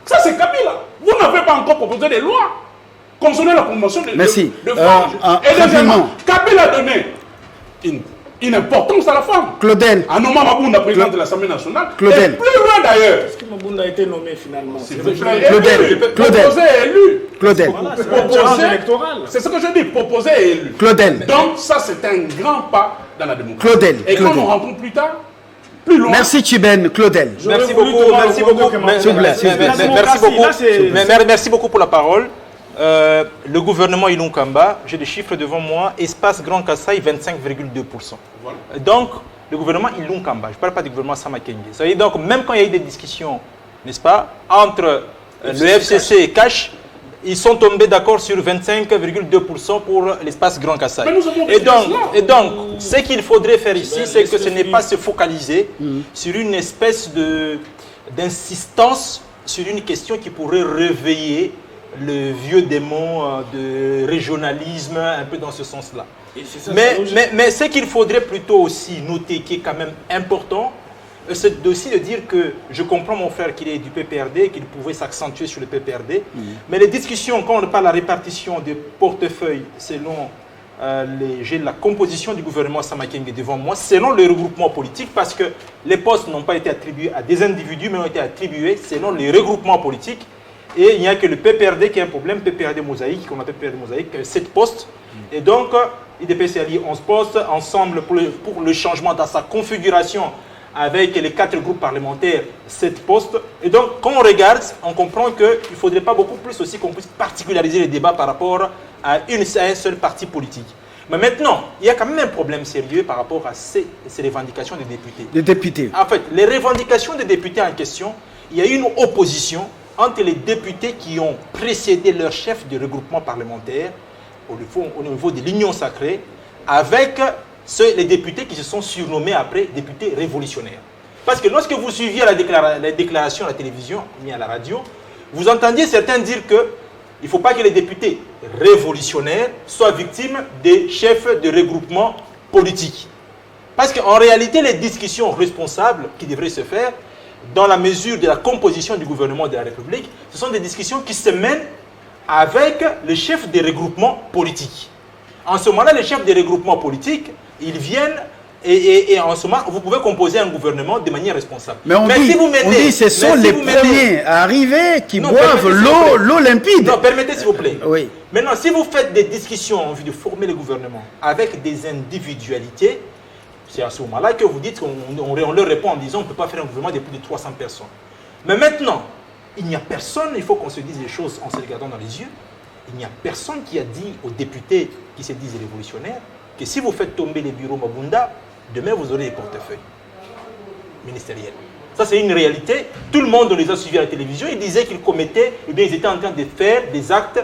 Ça, c'est Kabila. Vous n'avez pas encore proposé des lois concernant la promotion de femmes. Et deuxièmement, Kabila a donné une importance à la femme. Claudel. En nommant Mabunda, président de l'Assemblée nationale. Claudel. Et plus loin d'ailleurs. Est-ce que Mabunda a été nommé finalement? Claudel. Proposé et élu. Claudel. C'est ce que je dis, proposé et élu. Claudel. Donc ça, c'est un grand pas dans la démocratie. Claudel. Et quand nous rentrons plus tard, plus loin. Merci Chiben, Claudel. Merci beaucoup pour la parole. Le gouvernement Ilunkamba, j'ai des chiffres devant moi, espace Grand Kassai 25,2%. Voilà. Donc, le gouvernement Ilunkamba, je ne parle pas du gouvernement Samakenge. Ça veut dire donc, même quand il y a eu des discussions, n'est-ce pas, entre le FCC et Cash, ils sont tombés d'accord sur 25,2% pour l'espace Grand Kassai. Et donc, ce qu'il faudrait faire ici, c'est que ce n'est pas se focaliser sur une espèce d'insistance sur une question qui pourrait réveiller le vieux démon de régionalisme, un peu dans ce sens-là. Mais ce qu'il faudrait plutôt aussi noter, qui est quand même important, c'est aussi de dire que je comprends mon frère qu'il est du PPRD, qu'il pouvait s'accentuer sur le PPRD, mais les discussions, quand on parle de la répartition des portefeuilles selon j'ai la composition du gouvernement Samakenge devant moi, selon le regroupement politique, parce que les postes n'ont pas été attribués à des individus, mais ont été attribués selon les regroupements politiques. Et il n'y a que le PPRD qui a un problème, PPRD mosaïque, qu'on appelle PPRD mosaïque, 7 postes. Et donc, IDPS a lié 11 postes, ensemble pour le changement dans sa configuration avec les 4 groupes parlementaires, 7 postes. Et donc, quand on regarde, on comprend qu'il ne faudrait pas beaucoup plus aussi qu'on puisse particulariser les débats par rapport à un seul parti politique. Mais maintenant, il y a quand même un problème sérieux par rapport à ces revendications des députés. Des députés. En fait, les revendications des députés en question, il y a eu une opposition entre les députés qui ont précédé leur chef de regroupement parlementaire au niveau de l'Union sacrée avec les députés qui se sont surnommés après députés révolutionnaires. Parce que lorsque vous suiviez la déclaration à la télévision, ni à la radio, vous entendiez certains dire qu'il ne faut pas que les députés révolutionnaires soient victimes des chefs de regroupement politique. Parce qu'en réalité, les discussions responsables qui devraient se faire, dans la mesure de la composition du gouvernement de la République, ce sont des discussions qui se mènent avec les chefs des regroupements politiques. En ce moment-là, les chefs des regroupements politiques, ils viennent et en ce moment, vous pouvez composer un gouvernement de manière responsable. Mais on dit que ce sont les premiers à arriver qui boivent l'eau limpide. Non, permettez s'il vous plaît. Oui. Maintenant, si vous faites des discussions en vue de former le gouvernement avec des individualités, c'est à ce moment-là que vous dites qu'on leur répond en disant qu'on ne peut pas faire un gouvernement de plus de 300 personnes. Mais maintenant, il n'y a personne, il faut qu'on se dise les choses en se regardant dans les yeux, il n'y a personne qui a dit aux députés qui se disent révolutionnaires que si vous faites tomber les bureaux Mabunda, demain vous aurez les portefeuilles ministériels. Ça c'est une réalité. Tout le monde les a suivis à la télévision. Ils disaient qu'ils commettaient, eh bien ils étaient en train de faire des actes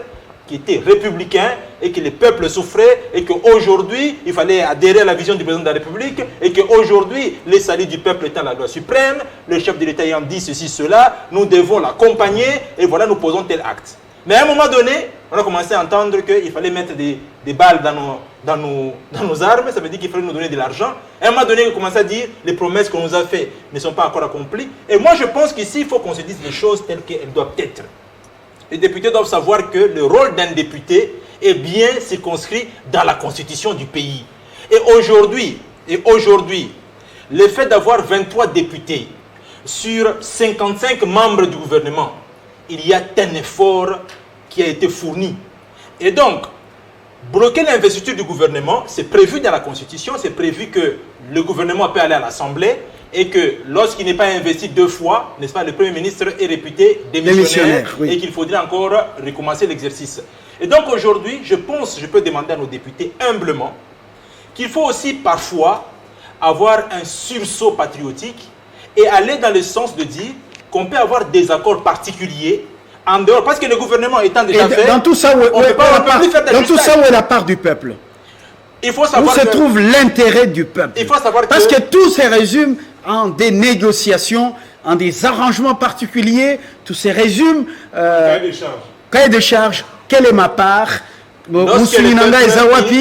qui était républicain et que le peuple souffrait et qu'aujourd'hui, il fallait adhérer à la vision du président de la République et qu'aujourd'hui, les saluts du peuple étant la loi suprême, le chef de l'État ayant dit ceci, cela, nous devons l'accompagner et voilà, nous posons tel acte. Mais à un moment donné, on a commencé à entendre qu'il fallait mettre des balles dans nos armes, ça veut dire qu'il fallait nous donner de l'argent. À un moment donné, on a commencé à dire les promesses qu'on nous a faites ne sont pas encore accomplies. Et moi, je pense qu'ici, il faut qu'on se dise les choses telles qu'elles doivent être. Les députés doivent savoir que le rôle d'un député est bien circonscrit dans la constitution du pays. Et aujourd'hui, le fait d'avoir 23 députés sur 55 membres du gouvernement, il y a un effort qui a été fourni. Et donc, bloquer l'investiture du gouvernement, c'est prévu dans la Constitution, c'est prévu que le gouvernement peut aller à l'Assemblée et que lorsqu'il n'est pas investi 2 fois, n'est-ce pas, le Premier ministre est réputé démissionnaire oui. Et qu'il faudrait encore recommencer l'exercice. Et donc aujourd'hui, je peux demander à nos députés humblement qu'il faut aussi parfois avoir un sursaut patriotique et aller dans le sens de dire qu'on peut avoir des accords particuliers en dehors, parce que le gouvernement étant déjà fait, dans tout ça, où est la part du peuple? Il faut savoir où se trouve l'intérêt du peuple? Il faut savoir parce que tout se résume en des négociations, en des arrangements particuliers, tout se résume cahier de charges, quelle est ma part? Il ne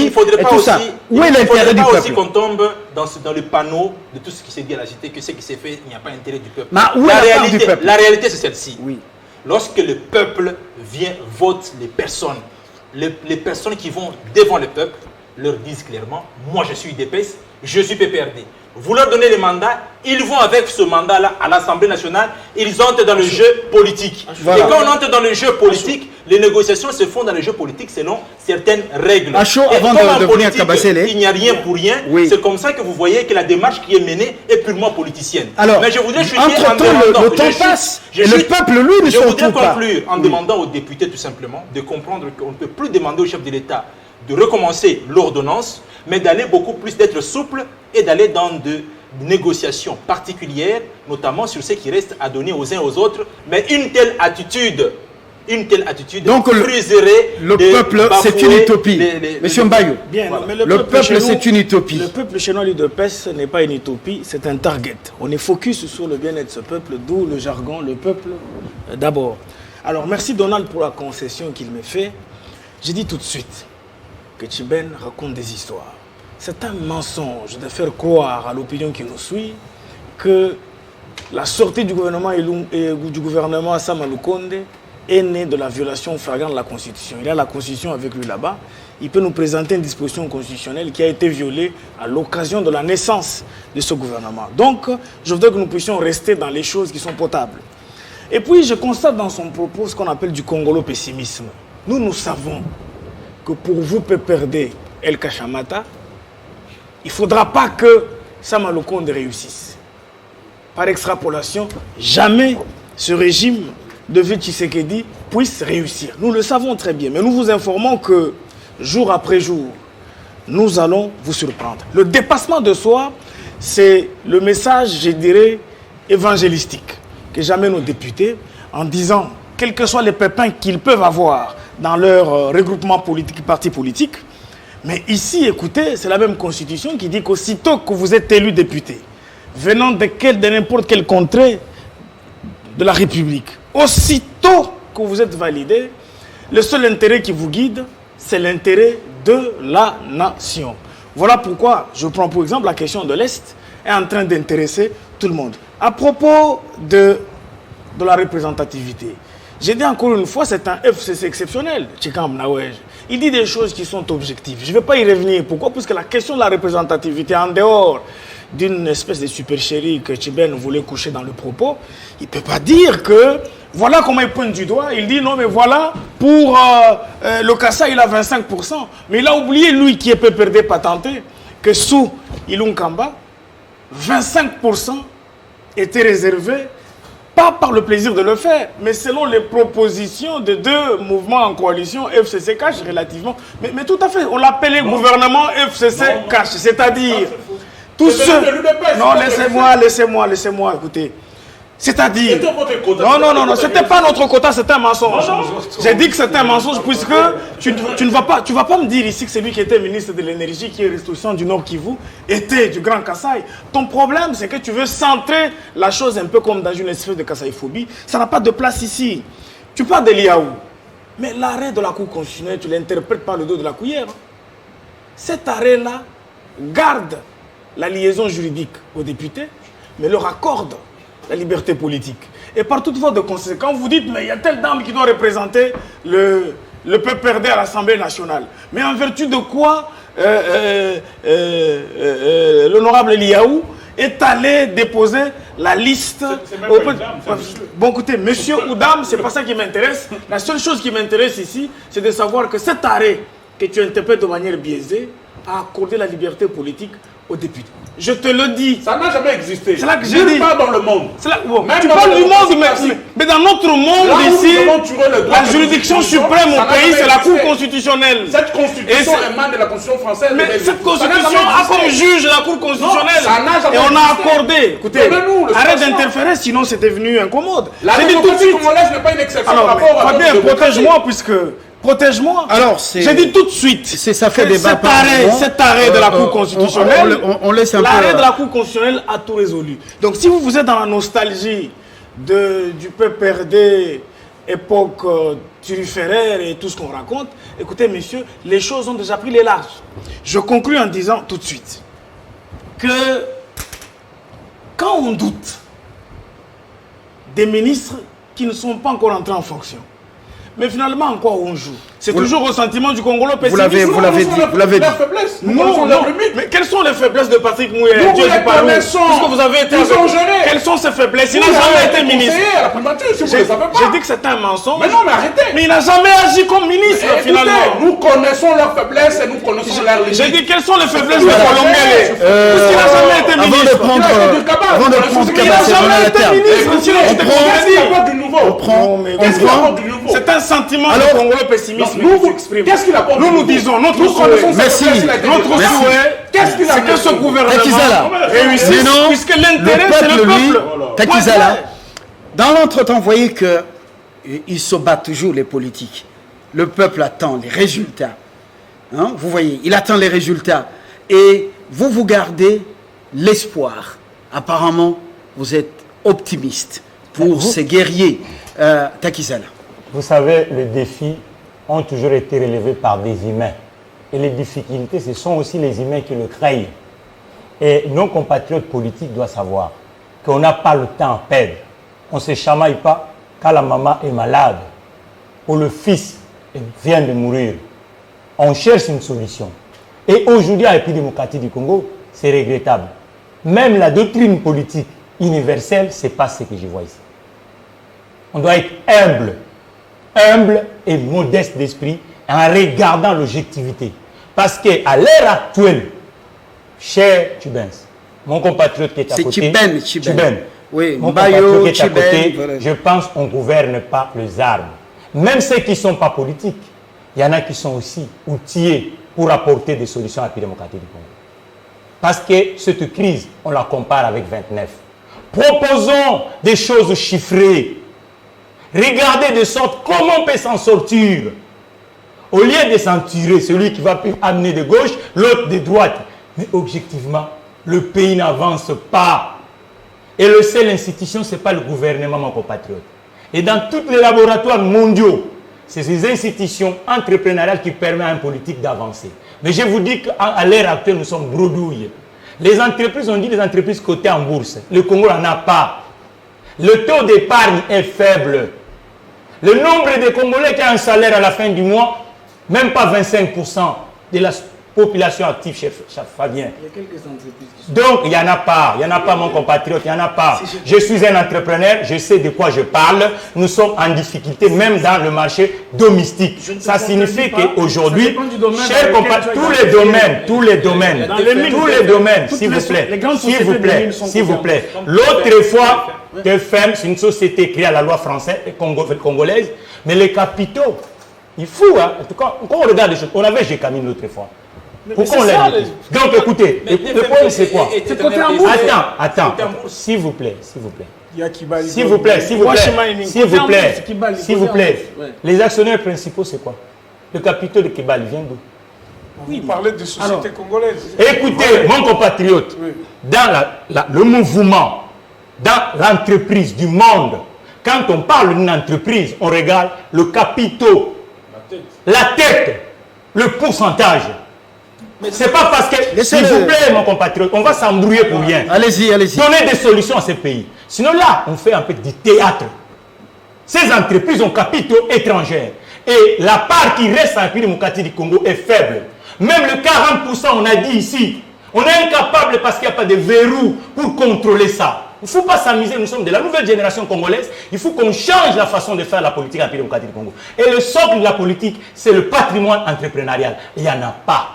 faudrait pas aussi qu'on tombe dans le panneau de tout ce qui s'est dit à la cité, que ce qui s'est fait, il n'y a pas intérêt du peuple. La réalité, c'est celle-ci. Oui. Lorsque le peuple vient, vote les personnes qui vont devant le peuple, leur disent clairement, moi je suis UDPS, je suis PPRD. Vous leur donnez les mandats, ils vont avec ce mandat-là à l'Assemblée nationale, ils entrent dans le jeu politique. Voilà. Et quand on entre dans le jeu politique, les négociations se font dans le jeu politique selon certaines règles. Avant de venir Kabasele, il n'y a rien pour rien. Oui. C'est comme ça que vous voyez que la démarche qui est menée est purement politicienne. Alors, mais je voudrais le temps passe et le peuple, lui, ne se retrouve pas. Je voudrais conclure en demandant aux députés tout simplement de comprendre qu'on ne peut plus demander au chef de l'État de recommencer l'ordonnance, mais d'aller beaucoup plus, d'être souple et d'aller dans de négociations particulières, notamment sur ce qui reste à donner aux uns aux autres. Mais une telle attitude donc friserait le peuple, c'est une utopie. Monsieur Mbayo, le peuple, c'est une utopie. Le peuple chez nous, l'UDPS, n'est pas une utopie, c'est un target. On est focus sur le bien-être de ce peuple, d'où le jargon, le peuple d'abord. Alors, merci Donald pour la concession qu'il me fait. J'ai dit tout de suite que Tchiben raconte des histoires. C'est un mensonge de faire croire à l'opinion qui nous suit que la sortie du gouvernement Sama Lukonde est née de la violation flagrante de la Constitution. Il a la Constitution avec lui là-bas. Il peut nous présenter une disposition constitutionnelle qui a été violée à l'occasion de la naissance de ce gouvernement. Donc, je voudrais que nous puissions rester dans les choses qui sont potables. Et puis, je constate dans son propos ce qu'on appelle du congolo-pessimisme. Nous savons que pour vous PPRD El Kachamata, il ne faudra pas que Sama Lukonde réussisse. Par extrapolation, jamais ce régime de Tshisekedi puisse réussir. Nous le savons très bien, mais nous vous informons que jour après jour, nous allons vous surprendre. Le dépassement de soi, c'est le message, je dirais, évangélistique que jamais nos députés, en disant, quels que soient les pépins qu'ils peuvent avoir dans leur regroupement politique, parti politique, mais ici, écoutez, c'est la même constitution qui dit qu'aussitôt que vous êtes élu député, venant de n'importe quelle contrée de la République, aussitôt que vous êtes validé, le seul intérêt qui vous guide, c'est l'intérêt de la nation. Voilà pourquoi je prends pour exemple la question de l'Est est en train d'intéresser tout le monde. À propos de la représentativité, j'ai dit encore une fois, c'est un FCC exceptionnel, Tchikam Nawej. Il dit des choses qui sont objectives. Je ne vais pas y revenir. Pourquoi? Parce que la question de la représentativité, en dehors d'une espèce de supercherie que Tchiben voulait coucher dans le propos, il ne peut pas dire que, voilà comment il pointe du doigt, il dit non mais voilà, pour le Kassa il a 25%, mais il a oublié lui qui est PPRD patenté, que sous Ilunkamba, 25% étaient réservés, pas par le plaisir de le faire, mais selon les propositions de 2 mouvements en coalition, FCC Cash relativement, mais tout à fait, on l'appelait gouvernement FCC Cash, c'est-à-dire tous ceux... Non, laissez-moi, écoutez. C'est-à-dire... C'était votre quota. Non, c'était pas notre quota, c'était un mensonge. J'ai dit que c'était un mensonge puisque tu ne vas pas me dire ici que celui qui était ministre de l'énergie, qui est restitution du Nord Kivu, était du Grand Kasaï. Ton problème, c'est que tu veux centrer la chose un peu comme dans une espèce de Kasaïphobie. Ça n'a pas de place ici. Tu parles de l'Iaou. Mais l'arrêt de la Cour constitutionnelle, tu l'interprètes par le dos de la cuillère. Cet arrêt-là garde la liaison juridique aux députés, mais leur accorde la liberté politique. Et par toute voie de conséquence, vous dites, mais il y a telle dame qui doit représenter le PPRD à l'Assemblée nationale. Mais en vertu de quoi l'honorable Eliaou est allé déposer la liste... Bon, écoutez, monsieur ou dame, c'est pas ça qui m'intéresse. La seule chose qui m'intéresse ici, c'est de savoir que cet arrêt que tu interprètes de manière biaisée a accordé la liberté politique aux députés. Je te le dis. Ça n'a jamais existé. C'est là que j'ai dit. Pas dans le monde. Même tu parles du monde, mais dans notre monde ici, la juridiction suprême au pays, c'est la Cour constitutionnelle. Cette constitution émane de la Constitution française. Mais cette constitution a comme juge la Cour constitutionnelle. Et on a accordé. Écoutez, arrête d'interférer, sinon c'était venu incommode. La démocratie congolaise n'est pas une exception. Alors, Fabien, protège-moi puisque... Protège-moi. Alors, j'ai dit tout de suite. Ça fait débat. Cet arrêt de la Cour constitutionnelle, on laisse un peu. L'arrêt de la Cour constitutionnelle a tout résolu. Donc, si vous êtes dans la nostalgie du PPRD, époque turiféraire et tout ce qu'on raconte, écoutez, messieurs, les choses ont déjà pris les larges. Je conclus en disant tout de suite que quand on doute des ministres qui ne sont pas encore entrés en fonction, mais finalement, en quoi on joue? C'est toujours au sentiment du Congolais pessimiste. Vous l'avez dit. Non, mais quelles sont les faiblesses de Patrick Mouya? Puisque vous avez été... Quelles sont ses faiblesses? Il n'a jamais été ministre. J'ai dit que c'était un mensonge. Mais non, mais arrêtez. Mais il n'a jamais agi comme ministre, finalement. Nous connaissons leurs faiblesses et nous connaissons leurs limites. J'ai dit quelles sont les faiblesses de Kolongele? Parce qu'il n'a jamais été ministre. Avant de prendre c'est un sentiment de Congolais pessimisme. Qu'est-ce qu'il apporte? Nous disons, notre souhait, c'est que ce gouvernement réussisse, puisque l'intérêt c'est le peuple. Takizala, dans l'entretemps, vous voyez qu'ils se battent toujours, les politiques. Le peuple attend les résultats. Hein? Vous voyez, il attend les résultats. Et vous gardez l'espoir. Apparemment, vous êtes optimiste pour ces guerriers. Takizala. Vous savez, les défis ont toujours été relevés par des humains. Et les difficultés, ce sont aussi les humains qui le créent. Et nos compatriotes politiques doivent savoir qu'on n'a pas le temps à perdre. On ne se chamaille pas quand la maman est malade ou le fils vient de mourir. On cherche une solution. Et aujourd'hui, à la République démocratique du Congo, c'est regrettable. Même la doctrine politique universelle, ce n'est pas ce que je vois ici. On doit être humble et modeste d'esprit en regardant l'objectivité. Parce qu'à l'heure actuelle, cher Tubens, mon compatriote qui est à côté, Tchiben. Oui, mon compatriote qui est à côté, je pense qu'on ne gouverne pas les armes. Même ceux qui ne sont pas politiques, il y en a qui sont aussi outillés pour apporter des solutions à la République démocratique du Congo. Parce que cette crise, on la compare avec 29. Proposons des choses chiffrées. Regardez de sorte comment on peut s'en sortir. Au lieu de s'en tirer, celui qui va amener de gauche, l'autre de droite. Mais objectivement, le pays n'avance pas. Et la seule institution, ce n'est pas le gouvernement, mon compatriote. Et dans tous les laboratoires mondiaux, c'est ces institutions entrepreneuriales qui permettent à un politique d'avancer. Mais je vous dis qu'à l'heure actuelle, nous sommes bredouilles. Les entreprises, on dit les entreprises cotées en bourse. Le Congo n'en a pas. Le taux d'épargne est faible. Le nombre de Congolais qui a un salaire à la fin du mois, même pas 25% de la population active, chef Fabien. Il y a quelques entreprises qui sont... Donc, il n'y en a pas, mon compatriote, il n'y en a pas. Je suis un entrepreneur, je sais de quoi je parle. Nous sommes en difficulté, même dans le marché domestique. Ça signifie qu'aujourd'hui, chers compatriotes, tous les domaines, s'il vous plaît. L'autre fois, TFM, c'est une société créée à la loi française et congolaise, mais les capitaux, il faut, hein, en tout cas, quand on regarde les choses, on avait Gécamine l'autre fois. Pourquoi on l'a dit? Donc écoutez, le problème c'est quoi? Attends, s'il vous plaît. Il y a Kibali. S'il vous plaît, s'il vous plaît, les actionnaires principaux, c'est quoi? Le capital de Kibali vient d'où? Oui, vous parlez de société congolaise. Écoutez, mon compatriote, dans le mouvement, dans l'entreprise du monde, quand on parle d'une entreprise, on regarde le capital, la tête, le pourcentage. C'est pas parce que, s'il vous plaît, mon compatriote, on va s'embrouiller pour rien. Allez-y, allez-y. Donner des solutions à ces pays. Sinon là, on fait un peu du théâtre. Ces entreprises ont capitaux étrangers. Et la part qui reste à la République démocratique du Congo est faible. Même le 40%, on a dit ici, on est incapable parce qu'il n'y a pas de verrou pour contrôler ça. Il ne faut pas s'amuser, nous sommes de la nouvelle génération congolaise, il faut qu'on change la façon de faire la politique en République démocratique du Congo. Et le socle de la politique, c'est le patrimoine entrepreneurial. Il n'y en a pas.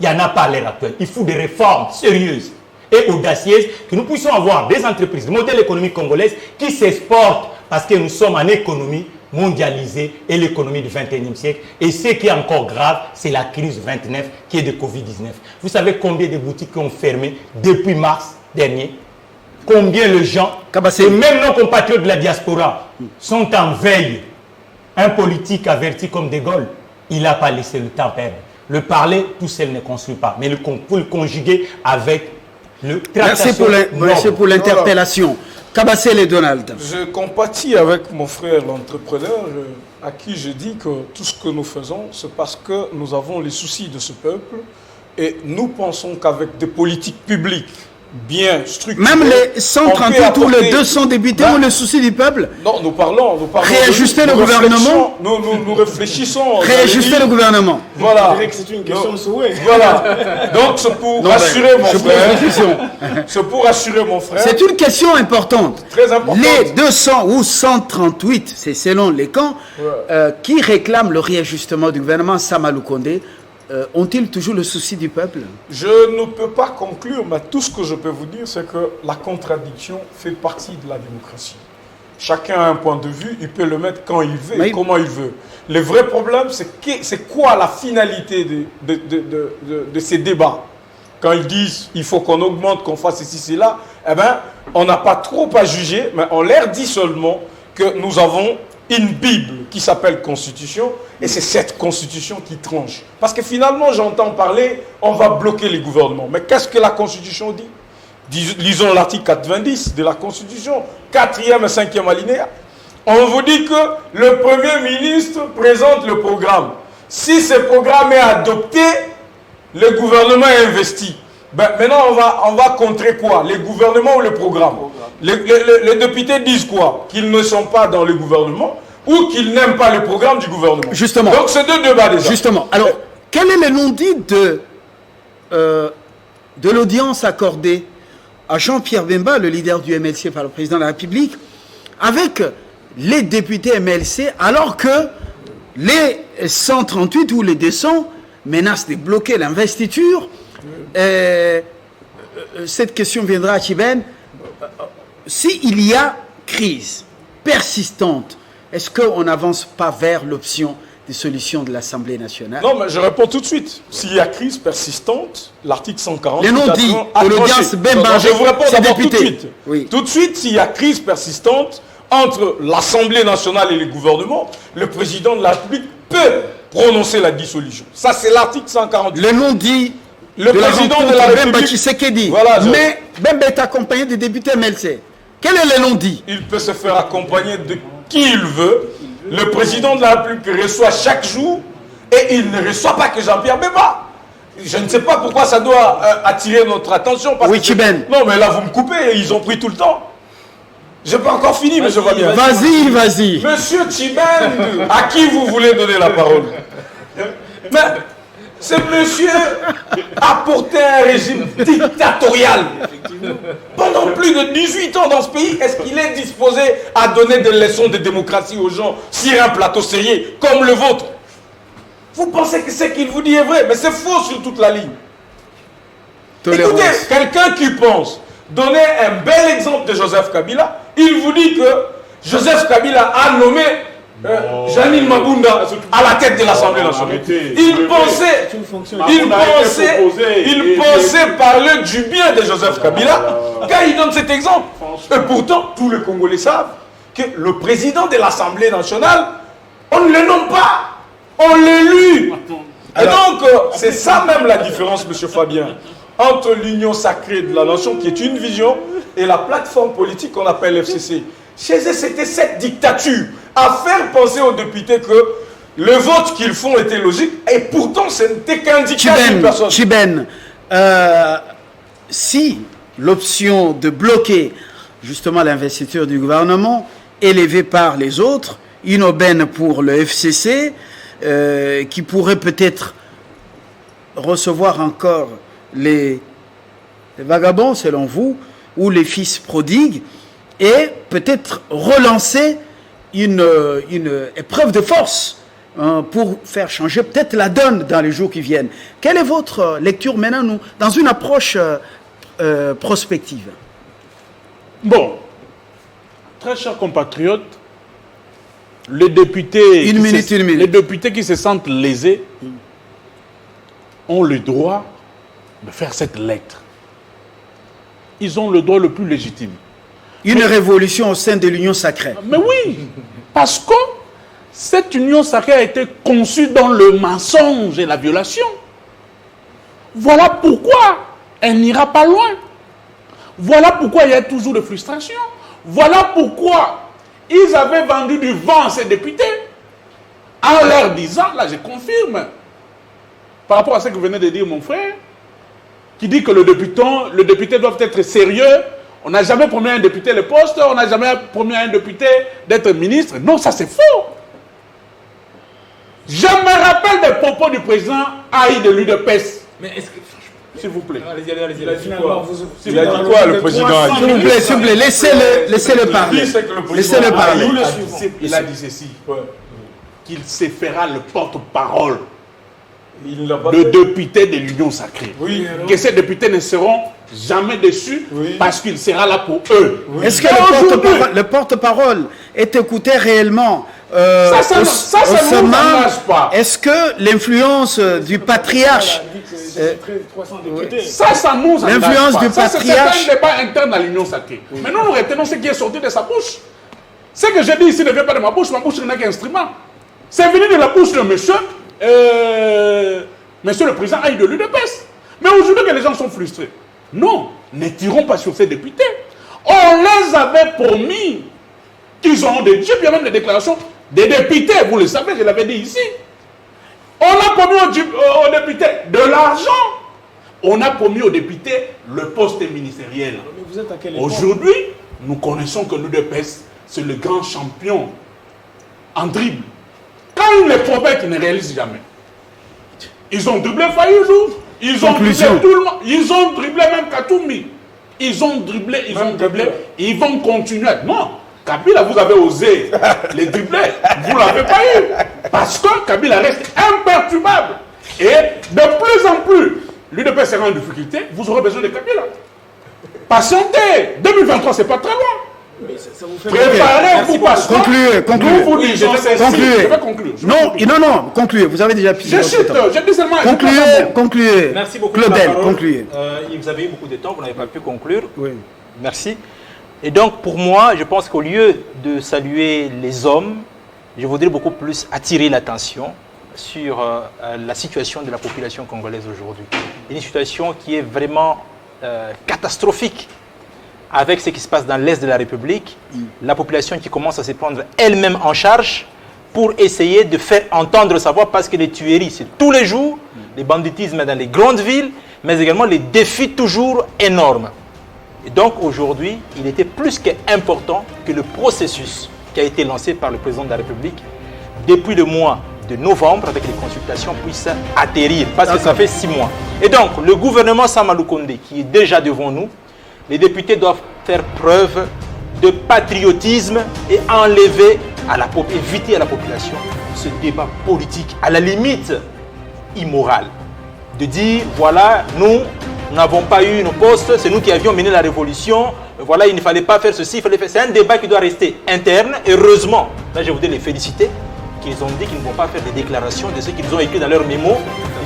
Il n'y en a pas à l'heure actuelle. Il faut des réformes sérieuses et audacieuses, que nous puissions avoir des entreprises, le modèle économique congolais qui s'exportent parce que nous sommes en économie mondialisée et l'économie du 21e siècle. Et ce qui est encore grave, c'est la crise 29 qui est de Covid-19. Vous savez combien de boutiques ont fermé depuis mars dernier? Combien de gens, et même nos compatriotes de la diaspora, sont en veille? Un politique averti comme De Gaulle, il n'a pas laissé le temps perdre. Le parler, tout seul ne construit pas. Mais pour le conjuguer avec le tractation. Merci pour l'interpellation. Kabasele Donald. Je compatis avec mon frère l'entrepreneur, à qui je dis que tout ce que nous faisons, c'est parce que nous avons les soucis de ce peuple et nous pensons qu'avec des politiques publiques bien structurées... Même les 138 ou les 200 députés ont le souci du peuple. Non, nous parlons réajuster le gouvernement. Nous réfléchissons. Réajuster le gouvernement. Voilà. C'est une question de souhait. Voilà. Donc c'est pour rassurer mon frère. C'est pour rassurer mon frère. C'est une question importante. Très importante. Les 200 ou 138, c'est selon les camps, qui réclament le réajustement du gouvernement Samalou Kondé, ont-ils toujours le souci du peuple? Je ne peux pas conclure, mais tout ce que je peux vous dire, c'est que la contradiction fait partie de la démocratie. Chacun a un point de vue, il peut le mettre quand il veut et comment il veut. Le vrai problème, c'est quoi la finalité de ces débats? Quand ils disent il faut qu'on augmente, qu'on fasse ceci, cela, eh bien, on n'a pas trop à juger, mais on leur dit seulement que nous avons une Bible qui s'appelle Constitution, et c'est cette Constitution qui tranche. Parce que finalement, j'entends parler, on va bloquer les gouvernements. Mais qu'est-ce que la Constitution dit? Lisons l'article 90 de la Constitution, 4e et 5e alinéa. On vous dit que le Premier ministre présente le programme. Si ce programme est adopté, le gouvernement est investi. Ben, maintenant, on va contrer quoi? Les gouvernements ou le programme? Les députés disent quoi? Qu'ils ne sont pas dans le gouvernement ou qu'ils n'aiment pas le programme du gouvernement. Justement. Donc, c'est deux débats déjà. Justement. Alors, quel est le non-dit de l'audience accordée à Jean-Pierre Bemba, le leader du MLC par le président de la République, avec les députés MLC, alors que les 138 ou les 200 menacent de bloquer l'investiture? Cette question viendra à Chibène. S'il y a crise persistante, est-ce qu'on n'avance pas vers l'option des solutions de l'Assemblée nationale? Non, mais je réponds tout de suite. S'il y a crise persistante, l'article 140... Les non-dits, l'audience Bemba, je vous réponds d'abord tout de suite. Oui. Tout de suite, s'il y a crise persistante entre l'Assemblée nationale et le gouvernement, le président de la République peut prononcer la dissolution. Ça, c'est l'article 148. Le non-dit... Le président de la République... Voilà, mais Bemba est accompagné des députés MLC. Quel est le non-dit? Il peut se faire accompagner de qui il veut. Le président de la République reçoit chaque jour et il ne reçoit pas que Jean-Pierre Bemba. Je ne sais pas pourquoi ça doit attirer notre attention. Parce oui, Chibène. Non, mais là, vous me coupez. Ils ont pris tout le temps. Je n'ai pas encore fini, mais je vois bien. Vas-y, vas-y. Monsieur Chibène, à qui vous voulez donner la parole? Mais ce monsieur a porté un régime dictatorial pendant plus de 18 ans dans ce pays. Est-ce qu'il est disposé à donner des leçons de démocratie aux gens sur un plateau sérieux comme le vôtre? Vous pensez que ce qu'il vous dit est vrai, mais c'est faux sur toute la ligne. Tolérance. Écoutez, quelqu'un qui pense donner un bel exemple de Joseph Kabila, il vous dit que Joseph Kabila a nommé Janine Mabunda à la tête de l'Assemblée nationale. Il pensait parler du bien de Joseph Kabila quand Kabila, il donne cet exemple. Et pourtant, tous les Congolais savent que le président de l'Assemblée nationale, on ne le nomme pas. On l'élu. Et donc, c'est ça même la différence, M. Fabien, entre l'union sacrée de la nation, qui est une vision, et la plateforme politique qu'on appelle FCC. Chez eux, c'était cette dictature, à faire penser aux députés que le vote qu'ils font était logique, et pourtant, ce n'était qu'un dictat d'une personne. Chiben, si l'option de bloquer justement l'investiture du gouvernement, élevée par les autres, une aubaine pour le FCC, qui pourrait peut-être recevoir encore les vagabonds, selon vous, ou les fils prodigues, et peut-être relancer une épreuve de force pour faire changer peut-être la donne dans les jours qui viennent. Quelle est votre lecture maintenant, nous, dans une approche prospective? Bon, très chers compatriotes, les députés, les députés qui se sentent lésés ont le droit de faire cette lettre. Ils ont le droit le plus légitime. Une révolution au sein de l'union sacrée. Mais oui, parce que cette union sacrée a été conçue dans le mensonge et la violation. Voilà pourquoi elle n'ira pas loin. Voilà pourquoi il y a toujours de frustration. Voilà pourquoi ils avaient vendu du vent à ces députés en leur disant, là je confirme, par rapport à ce que venait de dire mon frère, qui dit que le député doit être sérieux. On n'a jamais promis à un député le poste, on n'a jamais promis à un député d'être ministre. Non, ça c'est faux. Je me rappelle des propos du président Haï de l'UDPS. Mais est-ce que... S'il vous plaît. Allez-y. Il a dit quoi, le président? S'il vous plaît, laissez-le parler. Laissez-le parler. Il a dit ceci, qu'il se fera le porte-parole de député de l'Union sacrée. Oui, que ces députés ne seront jamais déçus parce qu'il sera là pour eux. Est-ce que le porte-parole est écouté réellement ça ne nous engage pas. Est-ce que l'influence du patriarche... Ça nous engage pas. L'influence du patriarche... C'est un débat interne à l'Union sacrée. Mais nous retenons ce qui est sorti de sa bouche. Ce que j'ai dit ici ne vient pas de ma bouche n'est qu'un instrument. C'est venu de la bouche de monsieur le président Haï de l'UDPS. Mais aujourd'hui que les gens sont frustrés. Non, ne tirons pas sur ces députés. On les avait promis qu'ils auront des jobs. Il y a même des déclarations des députés, vous le savez, je l'avais dit ici. On a promis aux députés de l'argent. On a promis aux députés le poste ministériel. Aujourd'hui, nous connaissons que l'UDPS, c'est le grand champion en dribble. Quand il les promet qu'ils ne réalisent jamais. Ils ont dribblé Fayou, ils ont dribblé tout le monde, ils ont dribblé même Katoumi. Ils ont dribblé, ils vont continuer. Non, Kabila, vous avez osé les dribbler, vous ne l'avez pas eu. Parce que Kabila reste imperturbable. Et de plus en plus, l'UDP sera en difficulté, vous aurez besoin de Kabila. Patientez, 2023, c'est pas très loin. Préparez-vous parce que nous vous disons je vais conclure. Non, concluez. Vous avez déjà je dis seulement. Concluez. Merci beaucoup. Claudel, concluez. Vous avez eu beaucoup de temps, vous n'avez pas pu conclure. Oui. Merci. Et donc, pour moi, je pense qu'au lieu de saluer les hommes, je voudrais beaucoup plus attirer l'attention sur la situation de la population congolaise aujourd'hui. Une situation qui est vraiment catastrophique. Avec ce qui se passe dans l'Est de la République, la population qui commence à se prendre elle-même en charge pour essayer de faire entendre sa voix parce que les tueries, c'est tous les jours, les banditismes dans les grandes villes, mais également les défis toujours énormes. Et donc aujourd'hui, il était plus qu'important que le processus qui a été lancé par le président de la République depuis le mois de novembre avec les consultations puisse atterrir parce que ça fait 6 mois. Et donc, le gouvernement Sama Lukonde qui est déjà devant nous, les députés doivent faire preuve de patriotisme et éviter à la population ce débat politique, à la limite immoral. De dire, voilà, nous n'avons pas eu nos postes, c'est nous qui avions mené la révolution, voilà, il ne fallait pas faire ceci, il fallait faire... C'est un débat qui doit rester interne. Heureusement, là je voudrais les féliciter, qu'ils ont dit qu'ils ne vont pas faire des déclarations de ce qu'ils ont écrit dans leur mémo.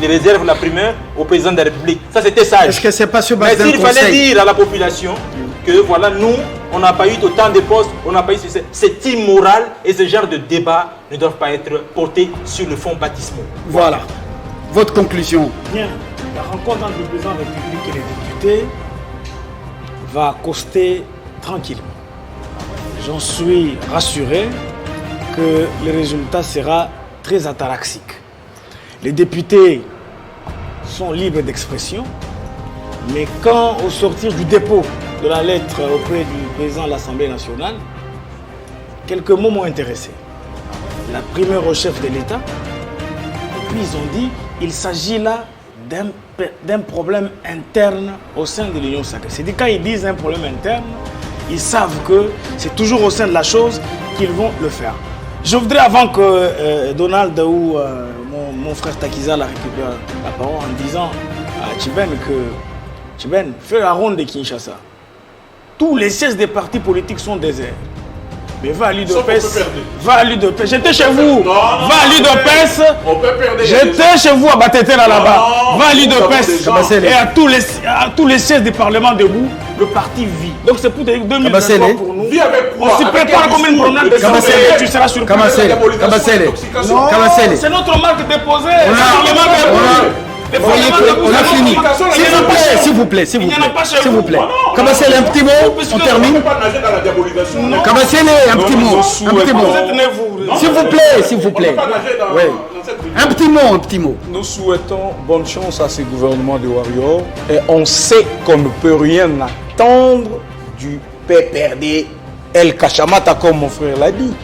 Ils réservent la primeur au président de la République. Ça, c'était sage. Est-ce que c'est pas sur Mais base d'un s'il fallait conseil? dire à la population que voilà, nous, on n'a pas eu autant de postes, on n'a pas eu ceci, c'est immoral et ce genre de débat ne doivent pas être portés sur le fond baptismaux. Voilà. Votre conclusion? Bien, la rencontre entre le président de la République et les députés va accoster tranquillement. J'en suis rassuré que le résultat sera très ataraxique. Les députés sont libres d'expression, mais quand, au sortir du dépôt de la lettre auprès du président de l'Assemblée nationale, quelques mots m'ont intéressé. La primaire au chef de l'État, et puis ils ont dit qu'il s'agit là d'un problème interne au sein de l'Union sacrée. C'est-à-dire quand ils disent un problème interne, ils savent que c'est toujours au sein de la chose qu'ils vont le faire. Je voudrais, avant que Donald ou mon frère Takiza la récupère la parole, en disant à Tchiben que Tchiben, fais la ronde de Kinshasa. Tous les sièges des partis politiques sont déserts. Mais va à l'UDPS. Va à l'UDPS. J'étais chez vous. Va à l'UDPS. J'étais chez vous à Batetera là-bas. Va à l'UDPS. Et à tous les sièges du Parlement debout, le parti vit. Donc c'est pour 2023 pour nous. On s'y prépare comme une promenade de santé. Tu seras sur place. C'est notre marque déposée. On a fini. S'il vous plaît. Commencez un petit mot, on termine. Commencez un petit mot. S'il vous plaît. Oui. Un petit mot. Nous souhaitons bonne chance à ces gouvernements de Warriors et on sait qu'on ne peut rien attendre du PPRD El Kachamata comme mon frère l'a dit.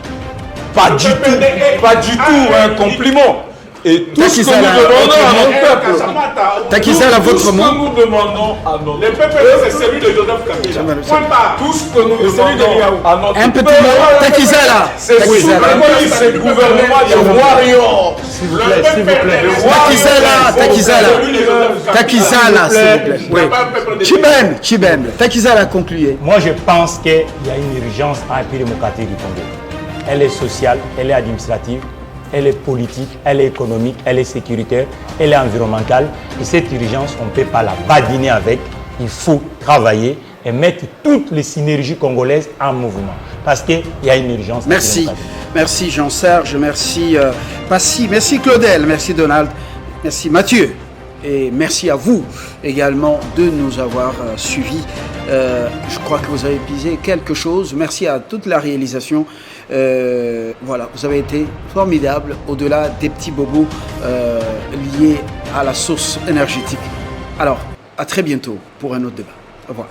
Pas du tout un compliment. Et tout ce que nous demandons à notre peuple, Takizala, votre mot. Tout ce que nous demandons à notre peuple, c'est celui de Joseph Kabila. Tout ce que nous demandons à notre peuple, un petit mot. Takizala. c'est ce gouvernement de Warriors. S'il vous plaît. Takizala, s'il vous plaît. Tchiben. Takizala, concluez. Moi, je pense qu'il y a une urgence à la démocratie du Congo. Elle est sociale, elle est administrative, elle est politique, elle est économique, elle est sécuritaire, elle est environnementale. Et cette urgence, on ne peut pas la badiner avec. Il faut travailler et mettre toutes les synergies congolaises en mouvement. Parce qu'il y a une urgence. Merci Jean-Serge, merci Passy, merci Claudel, merci Donald, merci Mathieu. Et merci à vous également de nous avoir suivis. Je crois que vous avez pisé quelque chose. Merci à toute la réalisation. Voilà, vous avez été formidables au-delà des petits bobos liés à la source énergétique. Alors, à très bientôt pour un autre débat. Au revoir.